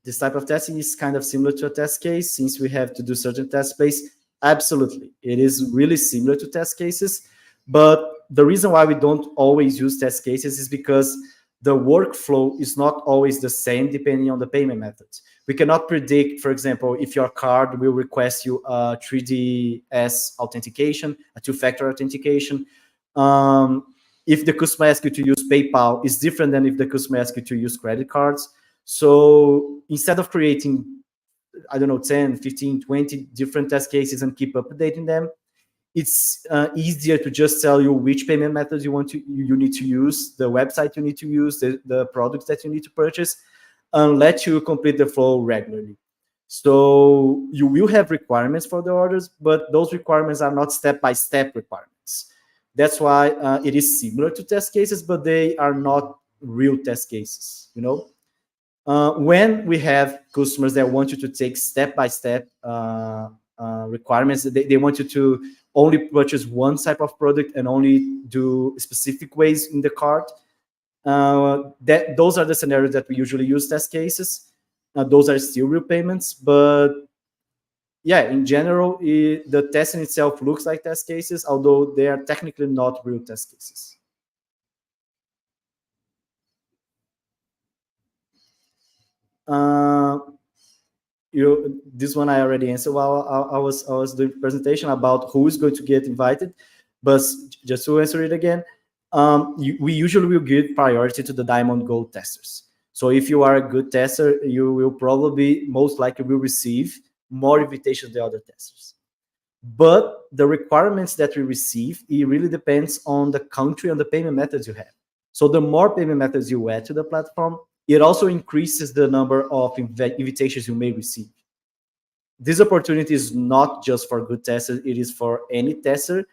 this type of testing is kind of similar to a test case since we have to do certain test plays. Absolutely. It is really similar to test cases. But the reason why we don't always use test cases is because the workflow is not always the same depending on the payment methods. We cannot predict, for example, if your card will request you a 3DS authentication, a two-factor authentication. Um, if the customer asks you to use PayPal, is different than if the customer asks you to use credit cards. So instead of creating, I don't know, 10, 15, 20 different test cases and keep updating them, it's easier to just tell you which payment methods you need to use, the website you need to use, the products that you need to purchase, and let you complete the flow regularly. So you will have requirements for the orders, but those requirements are not step-by-step requirements. That's why it is similar to test cases, but they are not real test cases, you know? When we have customers that want you to take step-by-step requirements, they want you to only purchase one type of product and only do specific ways in the cart. Those are the scenarios that we usually use test cases. Those are still real payments, but yeah, in general, the testing itself looks like test cases, although they are technically not real test cases. Uh, this one I already answered while I was doing presentation about who is going to get invited, but just to answer it again, we usually will give priority to the diamond gold testers. So if you are a good tester, you will probably most likely will receive more invitations than other testers. But the requirements that we receive, it really depends on the country and the payment methods you have. So the more payment methods you add to the platform, it also increases the number of invitations you may receive. This opportunity is not just for good testers, it is for any tester,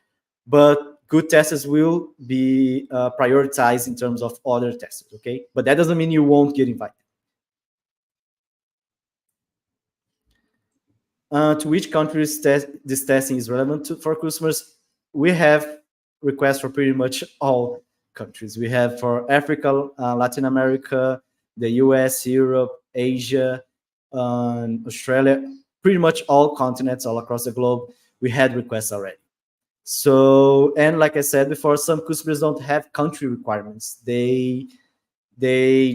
but good testers will be prioritized in terms of other testers, okay? But that doesn't mean you won't get invited. To which countries this testing is relevant for customers? We have requests for pretty much all countries. We have for Africa, Latin America, the US, Europe, Asia, Australia, pretty much all continents all across the globe. We had requests already. So, and like I said before, some customers don't have country requirements. They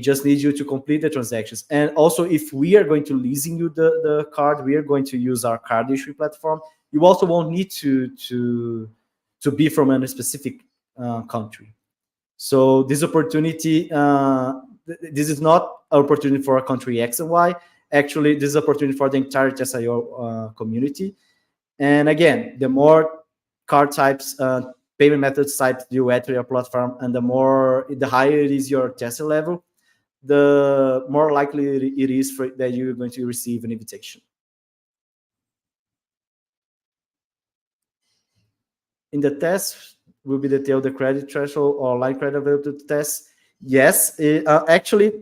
just need you to complete the transactions. And also, if we are going to leasing you the card, we are going to use our card issuing platform. You also won't need to be from a specific country. So this opportunity, this is not an opportunity for a country X and Y. Actually, this is an opportunity for the entire TSIO community. And again, the more card types, payment methods types you add to your platform, and the higher it is your testing level, the more likely it is that you're going to receive an invitation. In the test, will be detailed the credit threshold or line credit available to test. Yes, actually,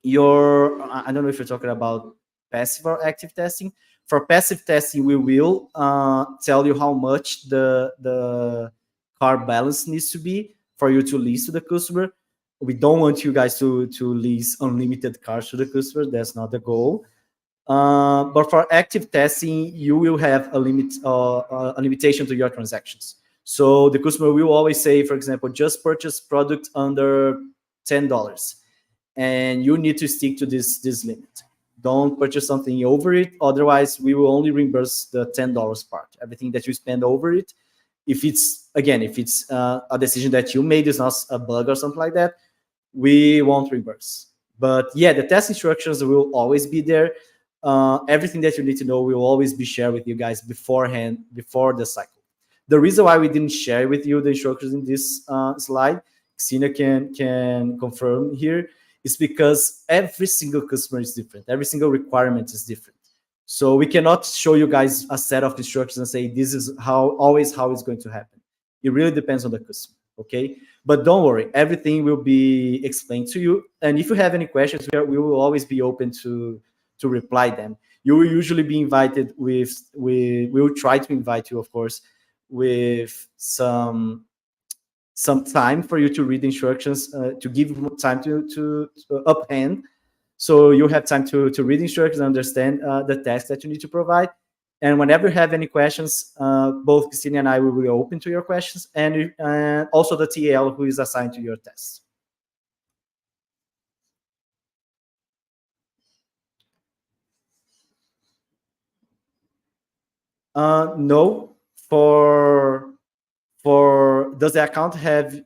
I don't know if you're talking about passive or active testing. For passive testing, we will tell you how much the car balance needs to be for you to lease to the customer. We don't want you guys to lease unlimited cars to the customer. That's not the goal. But for active testing, you will have a limitation to your transactions. So the customer will always say, for example, just purchase product under $10, and you need to stick to this limit. Don't purchase something over it, otherwise we will only reimburse the $10 part. Everything that you spend over it, if it's, again, if it's a decision that you made, is not a bug or something like that, we won't reimburse. But yeah, the test instructions will always be there. Everything that you need to know will always be shared with you guys beforehand, before the cycle. The reason why we didn't share with you the instructions in this slide, Xenia can confirm here, is because every single customer is different. Every single requirement is different. So we cannot show you guys a set of instructions and say this is how it's going to happen. It really depends on the customer. Okay, but don't worry, everything will be explained to you. And if you have any questions, we will always be open to reply them. You will usually be invited we will try to invite you, of course, with some time for you to read the instructions, to give time to uphand, so you have time to read instructions and understand the task that you need to provide. And whenever you have any questions, both Christina and I will be open to your questions, and also the TL who is assigned to your test. No, for does the account have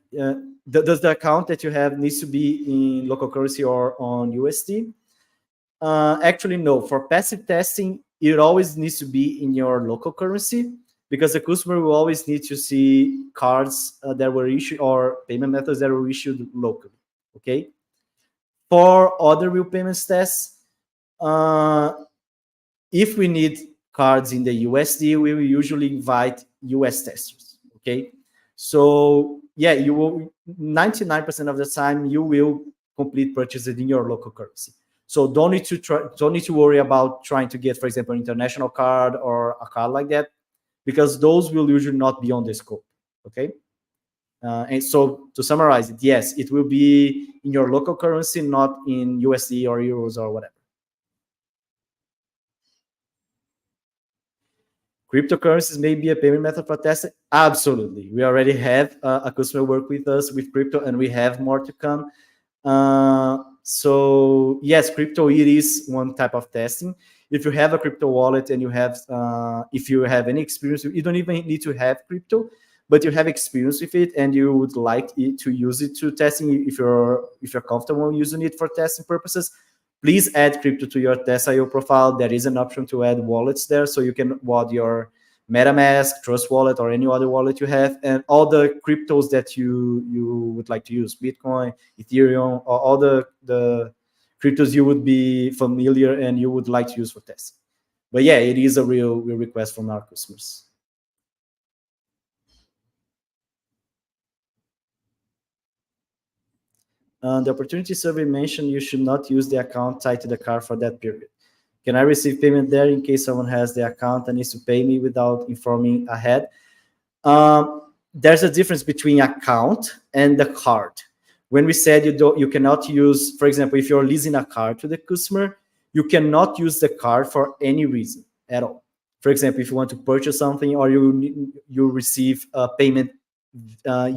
does the account that you have needs to be in local currency or on USD? Actually, no. For passive testing, it always needs to be in your local currency, because the customer will always need to see cards that were issued, or payment methods that were issued locally. Okay. For other real payments tests, uh, if we need cards in the USD, we will usually invite US testers. Okay. So yeah, you will 99% of the time you will complete purchases in your local currency. So don't need to worry about trying to get, for example, an international card or a card like that, because those will usually not be on the scope. Okay. And so to summarize it, yes, it will be in your local currency, not in USD or euros or whatever. Cryptocurrencies may be a payment method for testing. Absolutely. We already have a customer work with us with crypto, and we have more to come. So yes, crypto, it is one type of testing. If you have a crypto wallet and if you have any experience, you don't even need to have crypto, but you have experience with it and you would like to use it to testing. If you're comfortable using it for testing purposes, please add crypto to your test.io profile. There is an option to add wallets there, so you can add your MetaMask, Trust Wallet, or any other wallet you have, and all the cryptos that you would like to use, Bitcoin, Ethereum, or all the cryptos you would be familiar and you would like to use for testing. But yeah, it is a real request from our customers. The opportunity survey mentioned you should not use the account tied to the card for that period. Can I receive payment there in case someone has the account and needs to pay me without informing ahead? There's a difference between account and the card. When we said you cannot use, for example, if you're leasing a car to the customer, you cannot use the card for any reason at all. For example, if you want to purchase something or you receive a payment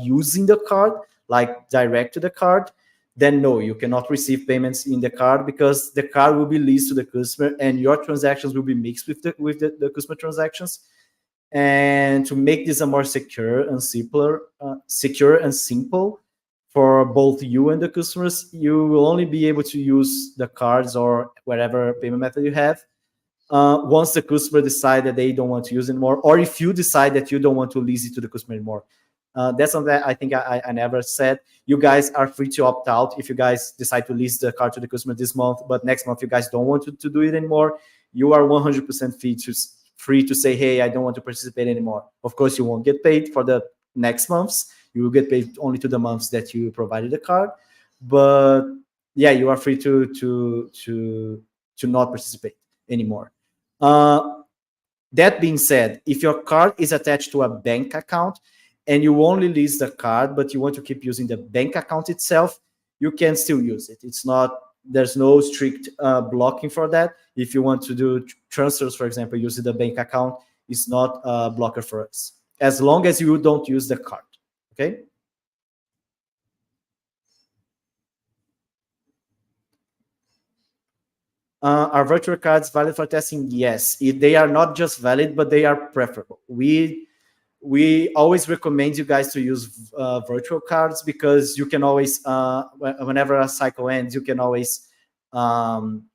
using the card, like direct to the card, then no, you cannot receive payments in the card, because the card will be leased to the customer and your transactions will be mixed with the customer transactions. And to make this a more secure and simple for both you and the customers, you will only be able to use the cards or whatever payment method you have once the customer decide that they don't want to use it anymore, or if you decide that you don't want to lease it to the customer anymore. That's something that I think I never said. You guys are free to opt out if you guys decide to lease the car to the customer this month, but next month you guys don't want to do it anymore. You are 100% free to say, hey, I don't want to participate anymore. Of course, you won't get paid for the next months. You will get paid only to the months that you provided the card. But yeah, you are free to not participate anymore. That being said, if your card is attached to a bank account and you only lease the card, but you want to keep using the bank account itself, you can still use it. It's not, there's no strict blocking for that. If you want to do transfers, for example, using the bank account, it's not a blocker for us, as long as you don't use the card. Okay. Are virtual cards valid for testing? Yes. They are not just valid, but they are preferable. we always recommend you guys to use virtual cards, because you can always, whenever a cycle ends, you can always um,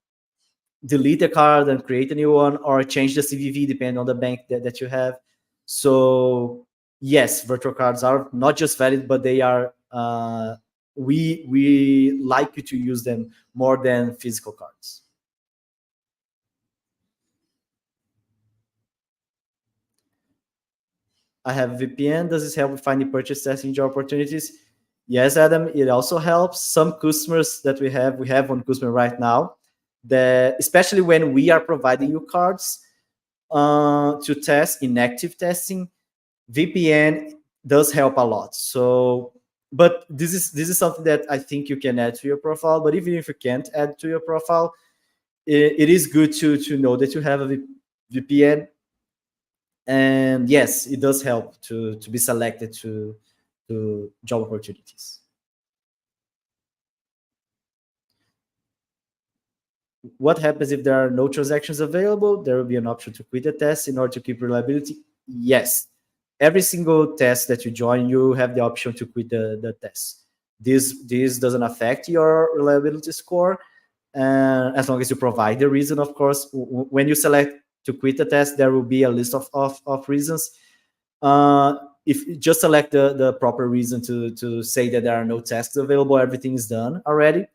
delete the card and create a new one, or change the CVV depending on the bank that you have. So yes, virtual cards are not just valid, but they are. We like you to use them more than physical cards. I have VPN. Does this help with finding purchase testing job opportunities? Yes, Adam. It also helps. Some customers that we have one customer right now that, especially when we are providing you cards to test in active testing, VPN does help a lot. So, but this is something that I think you can add to your profile. But even if you can't add to your profile, it is good to know that you have a VPN. And yes, it does help to be selected to job opportunities. What happens if there are no transactions available? There will be an option to quit the test in order to keep reliability. Yes, every single test that you join, you have the option to quit the test. This doesn't affect your reliability score, as long as you provide the reason. Of course, when you select to quit the test, there will be a list of reasons. If you just select the proper reason to say that there are no tests available, everything is done already,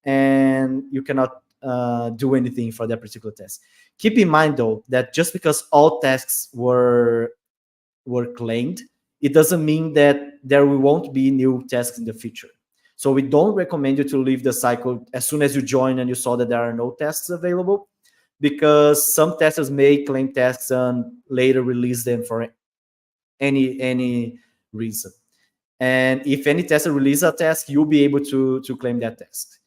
and you cannot do anything for that particular test. Keep in mind though that just because all tasks were claimed, it doesn't mean that there won't be new tasks in the future. So we don't recommend you to leave the cycle as soon as you join and you saw that there are no tasks available, because some testers may claim tasks and later release them for any reason. And if any tester releases a task, you'll be able to claim that task.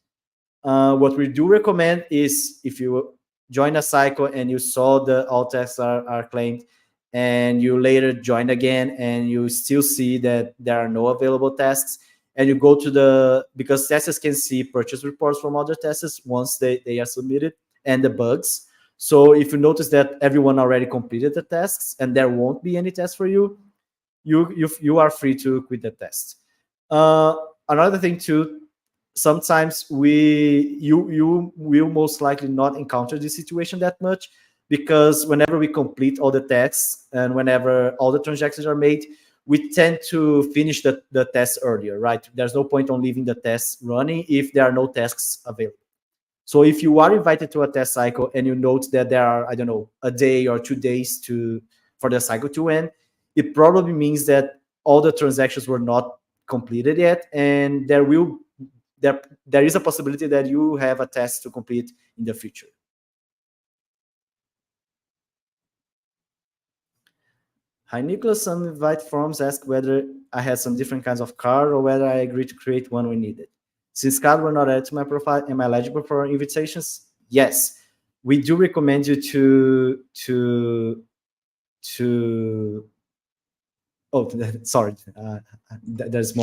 What we do recommend is, if you join a cycle and you saw the all tasks are claimed, and you later join again and you still see that there are no available tasks, and you go to because testers can see purchase reports from other testers once they are submitted, and the bugs. So if you notice that everyone already completed the tasks and there won't be any tests for you, you are free to quit the test. Uh, Another thing too, sometimes you will most likely not encounter this situation that much, because whenever we complete all the tests and whenever all the transactions are made, we tend to finish the test earlier, right? There's no point on leaving the test running if there are no tasks available. So if you are invited to a test cycle and you note that there are, I don't know, a day or 2 days for the cycle to end, it probably means that all the transactions were not completed yet, and there is a possibility that you have a test to complete in the future. Hi, Nicholas. Some invite forms ask whether I had some different kinds of card or whether I agreed to create one when needed. Since cards were not added to my profile, am I eligible for invitations? Yes. We do recommend you to oh, sorry. There's So,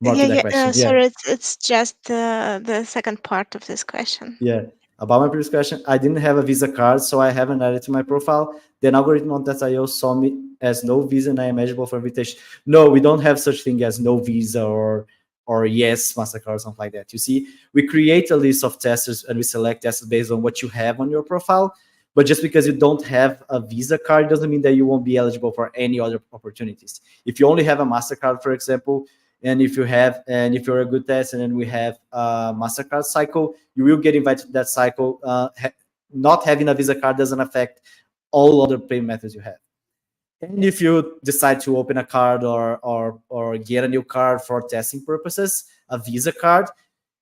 more yeah, to that yeah. question. Yeah. Sorry, it's just the second part of this question. Yeah. About my previous question, I didn't have a Visa card, so I haven't added to my profile. The algorithm on Test.io saw me as no Visa, and I am eligible for invitation. No, we don't have such thing as no Visa or yes Mastercard or something like that. You see, we create a list of testers and we select testers based on what you have on your profile. But just because you don't have a Visa card doesn't mean that you won't be eligible for any other opportunities. If you only have a Mastercard, for example, and if you're a good tester and we have a Mastercard cycle, you will get invited to that cycle. Not having a Visa card doesn't affect all other payment methods you have. And if you decide to open a card or get a new card for testing purposes, a Visa card,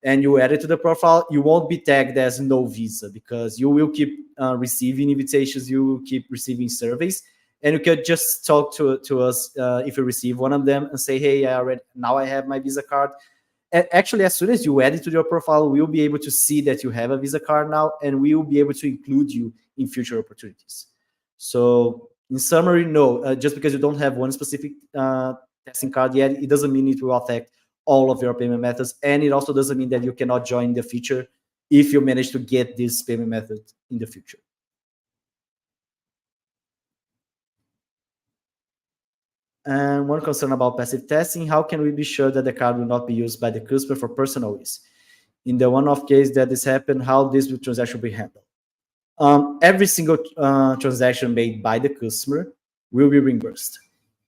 and you add it to the profile, you won't be tagged as no Visa, because you will keep receiving invitations, you will keep receiving surveys, and you can just talk to us if you receive one of them and say, hey, now I have my Visa card. Actually, as soon as you add it to your profile, we'll be able to see that you have a Visa card now, and we will be able to include you in future opportunities. So in summary, no, just because you don't have one specific testing card yet, it doesn't mean it will affect all of your payment methods. And it also doesn't mean that you cannot join in the future if you manage to get this payment method in the future. And one concern about passive testing, how can we be sure that the card will not be used by the customer for personal use? In the one-off case that this happened, how this transaction will be handled? Every single transaction made by the customer will be reimbursed.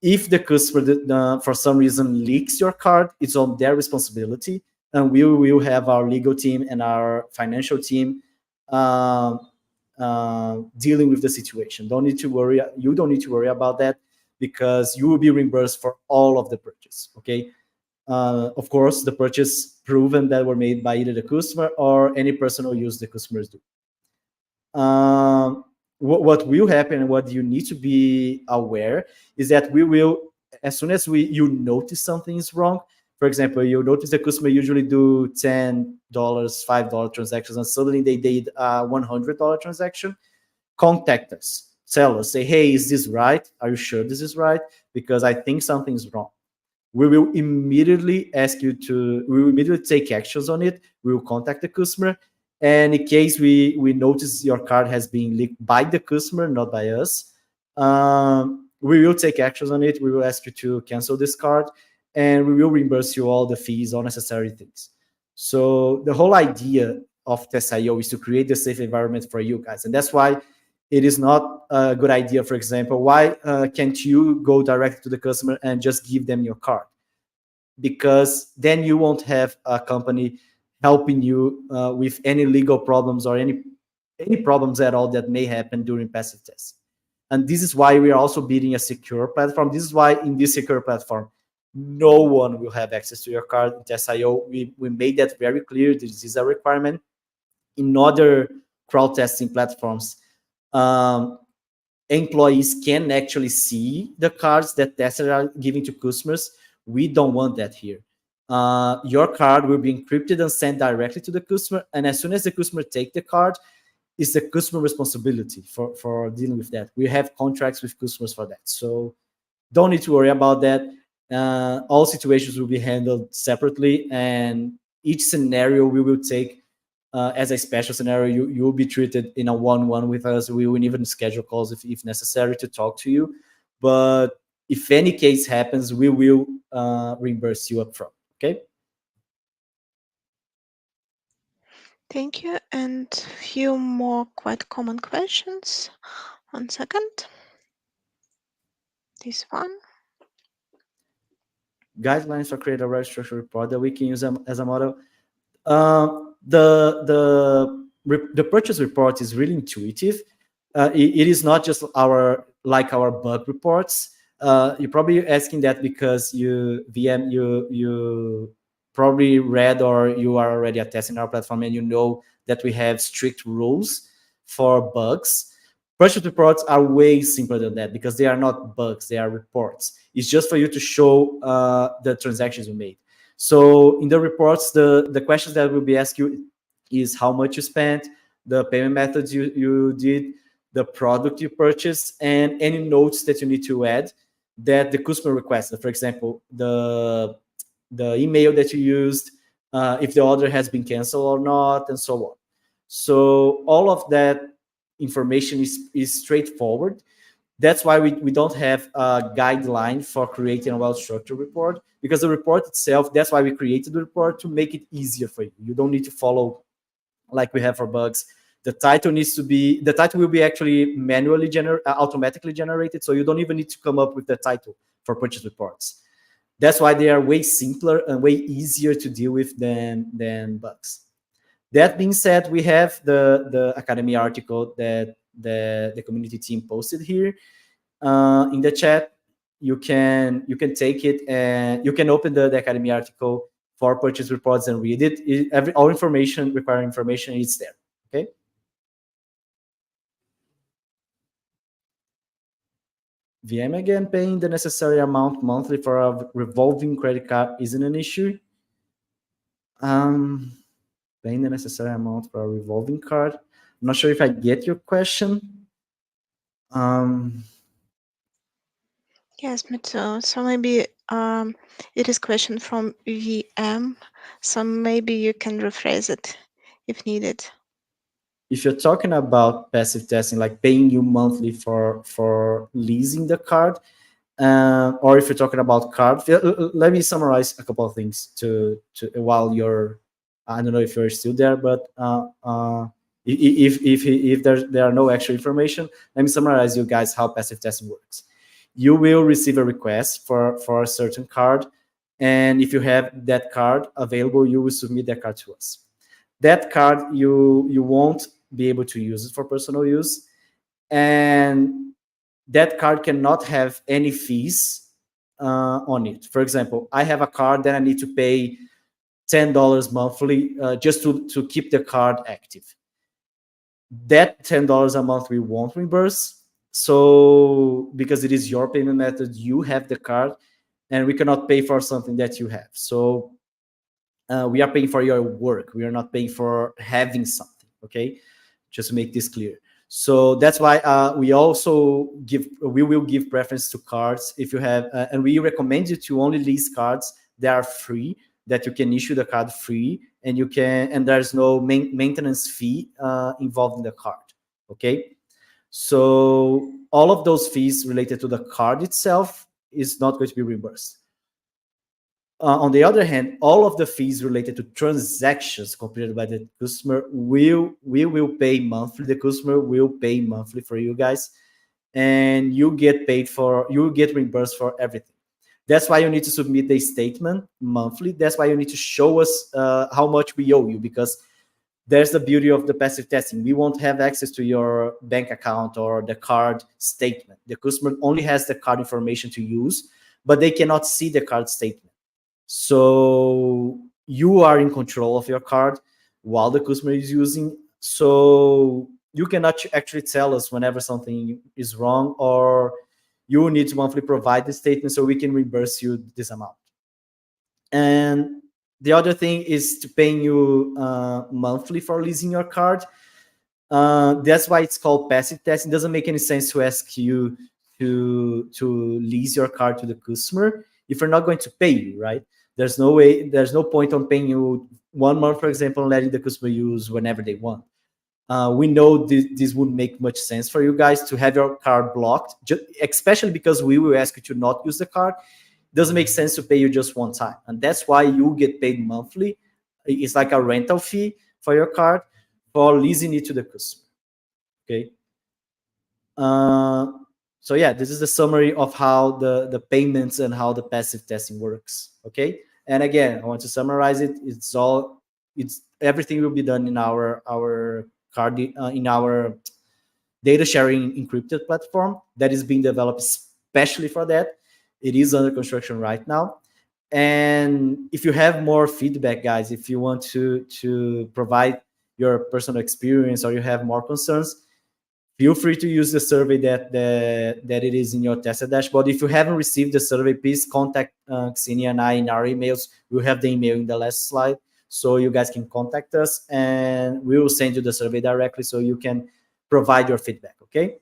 If the customer, for some reason, leaks your card, it's on their responsibility, and we will have our legal team and our financial team uh, dealing with the situation. Don't need to worry. You don't need to worry about that because you will be reimbursed for all of the purchase. Okay. Of course, the purchase proven that were made by either the customer or any personal use the customers do. What will happen and what you need to be aware is that we will, as soon as you notice something is wrong, for example, you notice the customer usually do $10, $5 transactions, and suddenly they did a $100 transaction. Contact us, tell us, say, hey, is this right? Are you sure this is right? Because I think something's wrong. We will immediately we will immediately take actions on it. We will contact the customer. And in case we notice your card has been leaked by the customer, not by us, we will take actions on it. We will ask you to cancel this card, and we will reimburse you all the fees, all necessary things. So the whole idea of TestIO is to create a safe environment for you guys. And that's why it is not a good idea, for example, why can't you go directly to the customer and just give them your card? Because then you won't have a company helping you with any legal problems or any problems at all that may happen during passive tests. And this is why we are also building a secure platform. This is why in this secure platform, no one will have access to your card in TestIO. We made that very clear. This is a requirement. In other crowd testing platforms, um, employees can actually see the cards that testers are giving to customers. We don't want that here. Your card will be encrypted and sent directly to the customer. And as soon as the customer take the card, it's the customer responsibility for dealing with that. We have contracts with customers for that. So don't need to worry about that. All situations will be handled separately, and each scenario we will take as a special scenario. You will be treated in a one-one with us. We will even schedule calls if necessary to talk to you. But if any case happens, we will reimburse you upfront. Okay. Thank you. And few more quite common questions. 1 second. This one. Guidelines for create a right structure report that we can use as a model. The purchase report is really intuitive. It is not just our bug reports. You're probably asking that because you probably read or you are already a test in our platform and you know that we have strict rules for bugs. Purchase reports are way simpler than that because they are not bugs, they are reports. It's just for you to show the transactions you made. So in the reports, the questions that will be asked you is how much you spent, the payment methods you did, the product you purchased, and any notes that you need to add that the customer requested. For example, the email that you used, if the order has been canceled or not, and so on. So all of that information is straightforward. That's why we don't have a guideline for creating a well-structured report, because the report itself, that's why we created the report, to make it easier for you. You don't need to follow like we have for bugs. The title will be actually automatically generated, so you don't even need to come up with the title for purchase reports. That's why they are way simpler and way easier to deal with than bugs. That being said, we have the Academy article that the community team posted here in the chat. You can take it and you can open the Academy article for purchase reports and read it. All information, required information, is there. Okay. VM again, paying the necessary amount monthly for a revolving credit card isn't an issue. Paying the necessary amount for a revolving card. I'm not sure if I get your question. Yes, me too. So maybe it is question from VM. So maybe you can rephrase it if needed. If you're talking about passive testing, like paying you monthly for leasing the card, Or if you're talking about card, let me summarize a couple of things to while you're. I don't know if you're still there, but if there are no extra information, let me summarize you guys how passive testing works. You will receive a request for a certain card, and if you have that card available, you will submit that card to us. That card you won't be able to use it for personal use, and that card cannot have any fees on it. For example, I have a card that I need to pay $10 monthly just to keep the card active. That $10 a month we won't reimburse. So because it is your payment method, you have the card, and we cannot pay for something that you have. So we are paying for your work. We are not paying for having something. Okay, just to make this clear. So that's why we will give preference to cards if you have, and we recommend you to only lease cards that are free, that you can issue the card free, and there's no maintenance fee involved in the card. Okay, so all of those fees related to the card itself is not going to be reimbursed. On the other hand, all of the fees related to transactions completed by the customer we will pay monthly. The customer will pay monthly for you guys, and you get reimbursed for everything. That's why you need to submit a statement monthly. That's why you need to show us how much we owe you, because there's the beauty of the passive testing. We won't have access to your bank account or the card statement. The customer only has the card information to use, but they cannot see the card statement. So you are in control of your card while the customer is using. So you cannot actually tell us whenever something is wrong, or you need to monthly provide the statement so we can reimburse you this amount. And the other thing is to paying you monthly for leasing your card. That's why it's called passive testing. It doesn't make any sense to ask you to lease your card to the customer if we're not going to pay you, right? There's no point on paying you 1 month, for example, and letting the customer use whenever they want. We know this wouldn't make much sense for you guys to have your card blocked, especially because we will ask you to not use the card. It doesn't make sense to pay you just one time, and that's why you get paid monthly. It's like a rental fee for your card for leasing it to the customer. Okay. So yeah, this is the summary of how the payments and how the passive testing works. Okay. And again, I want to summarize it. It's everything will be done in our card in our data sharing encrypted platform that is being developed especially for that. It is under construction right now. And if you have more feedback, guys, if you want to provide your personal experience or you have more concerns, feel free to use the survey that it is in your tested dashboard. If you haven't received the survey, please contact Xenia and I in our emails. We'll have the email in the last slide, so you guys can contact us, and we will send you the survey directly so you can provide your feedback, okay?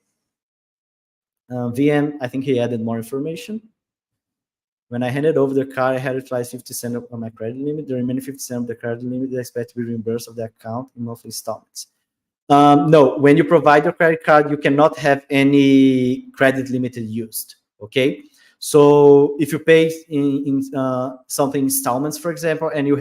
VM, I think he added more information. When I handed over the card, I had utilized 50 cents on my credit limit. The remaining 50 cents of the credit limit is expected to be reimbursed of the account in monthly installments. No, when you provide your credit card, you cannot have any credit limited used. Okay, so if you pay in something installments, for example, and you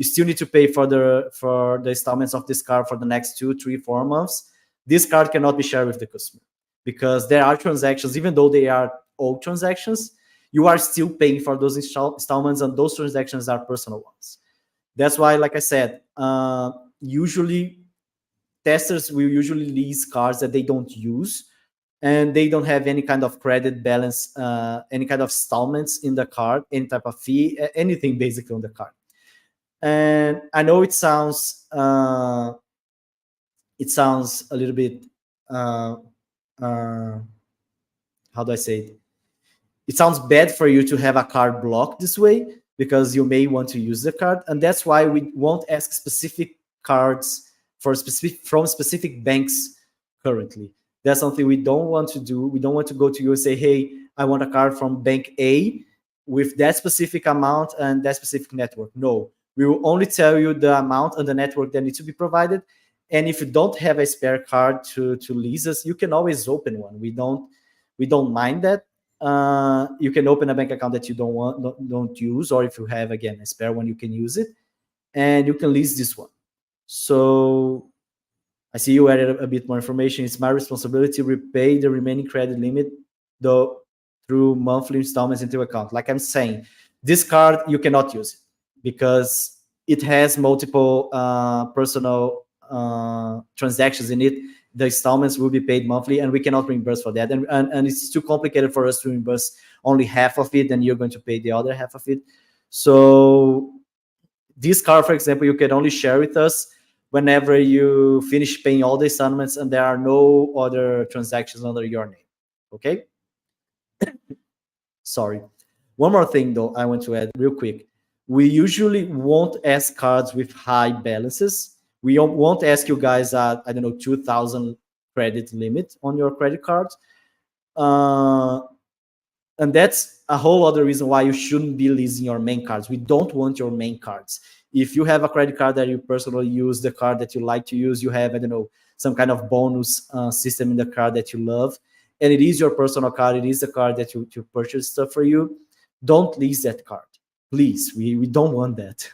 still need to pay for the installments of this card for the next 2, 3, 4 months, this card cannot be shared with the customer, because there are transactions, even though they are old transactions, you are still paying for those installments, and those transactions are personal ones. That's why, like I said, usually testers will usually lease cards that they don't use, and they don't have any kind of credit balance, any kind of installments in the card, any type of fee, anything basically on the card. And I know it sounds a little bit how do I say it? It sounds bad for you to have a card blocked this way, because you may want to use the card, and that's why we won't ask specific cards from specific banks currently. That's something we don't want to do. We don't want to go to you and say, hey, I want a card from bank A with that specific amount and that specific network. No, we will only tell you the amount and the network that needs to be provided. And if you don't have a spare card to lease us, you can always open one. We don't mind that. You can open a bank account that you don't use, or if you have again a spare one, you can use it, and you can lease this one. So I see you added a bit more information. It's my responsibility to repay the remaining credit limit, though through monthly installments into account. Like I'm saying, this card you cannot use it because it has multiple personal transactions in it. The installments will be paid monthly, and we cannot reimburse for that. And it's too complicated for us to reimburse only half of it, and you're going to pay the other half of it. So this card, for example, you can only share with us whenever you finish paying all the installments and there are no other transactions under your name. Okay? Sorry. One more thing, though, I want to add real quick. We usually won't ask cards with high balances. We won't ask you guys I don't know, 2,000 credit limit on your credit cards. Uh, and that's a whole other reason why you shouldn't be leasing your main cards. We don't want your main cards. If you have a credit card that you personally use, the card that you like to use, you have, I don't know, some kind of bonus system in the card that you love, and it is your personal card, it is the card that you purchase stuff for you, don't lease that card. Please, we don't want that.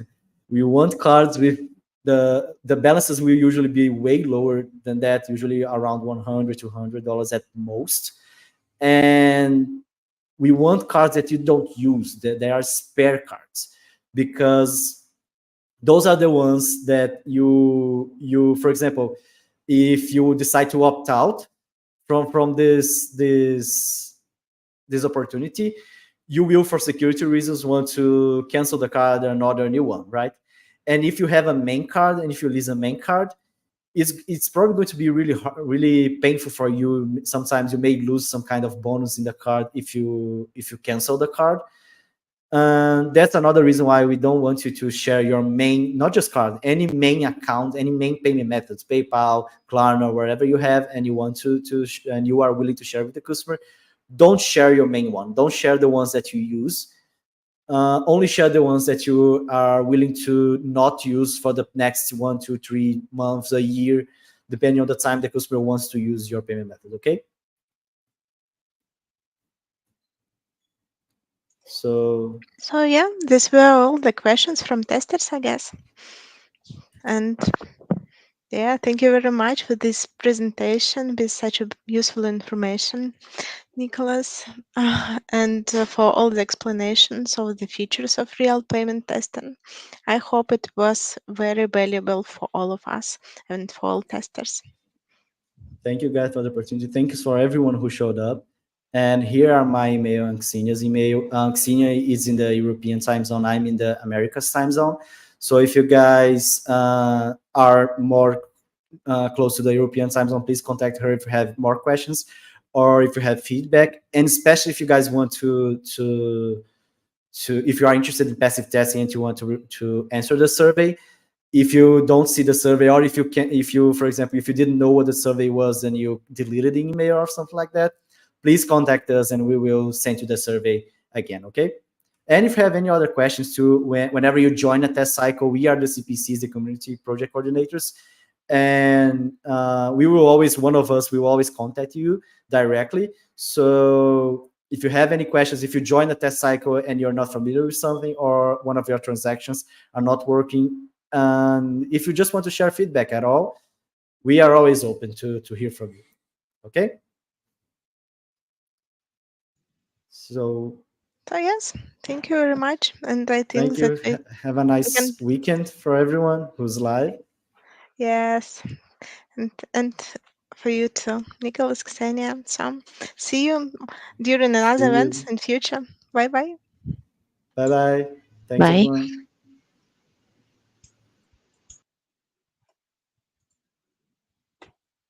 We want cards with the balances will usually be way lower than that, usually around $100, $200 at most. And we want cards that you don't use, that they are spare cards, because those are the ones that you for example, if you decide to opt out from this opportunity, you will, for security reasons, want to cancel the card and order a new one, right? And if you have a main card and if you lease a main card, it's probably going to be really painful for you. Sometimes you may lose some kind of bonus in the card if you cancel the card. That's another reason why we don't want you to share your main, not just card, any main account, any main payment methods, PayPal, Klarna, wherever you have, and you want and you are willing to share with the customer. Don't share your main one. Don't share the ones that you use. Only share the ones that you are willing to not use for the next 1, 2, 3 months, a year, depending on the time the customer wants to use your payment method. Okay. So yeah, these were all the questions from testers, I guess. And yeah, thank you very much for this presentation with such a useful information, Nicholas, and for all the explanations of the features of real payment testing. I hope it was very valuable for all of us and for all testers. Thank you guys for the opportunity. Thank you for everyone who showed up. And here are my email and Xenia's email. Xenia is in the European time zone. I'm in the Americas time zone. So if you guys are more close to the European time zone, please contact her if you have more questions or if you have feedback. And especially if you guys want to if you are interested in passive testing and you want to answer the survey, if you don't see the survey, or if you, for example, if you didn't know what the survey was and you deleted the email or something like that, please contact us and we will send you the survey again. Okay. And if you have any other questions too, whenever you join a test cycle, we are the CPCs, the community project coordinators, and we will always, one of us will always contact you directly. So if you have any questions, if you join a test cycle and you're not familiar with something, or one of your transactions are not working, and if you just want to share feedback at all, we are always open to hear from you. Okay. So yes, thank you very much, and I think Thank that you. we Have a can. nice weekend for everyone who's live. Yes, and for you too, Nicholas, Ksenia. So see you during See another events you. in future. Bye bye. Bye bye. Thanks, Bye. everyone.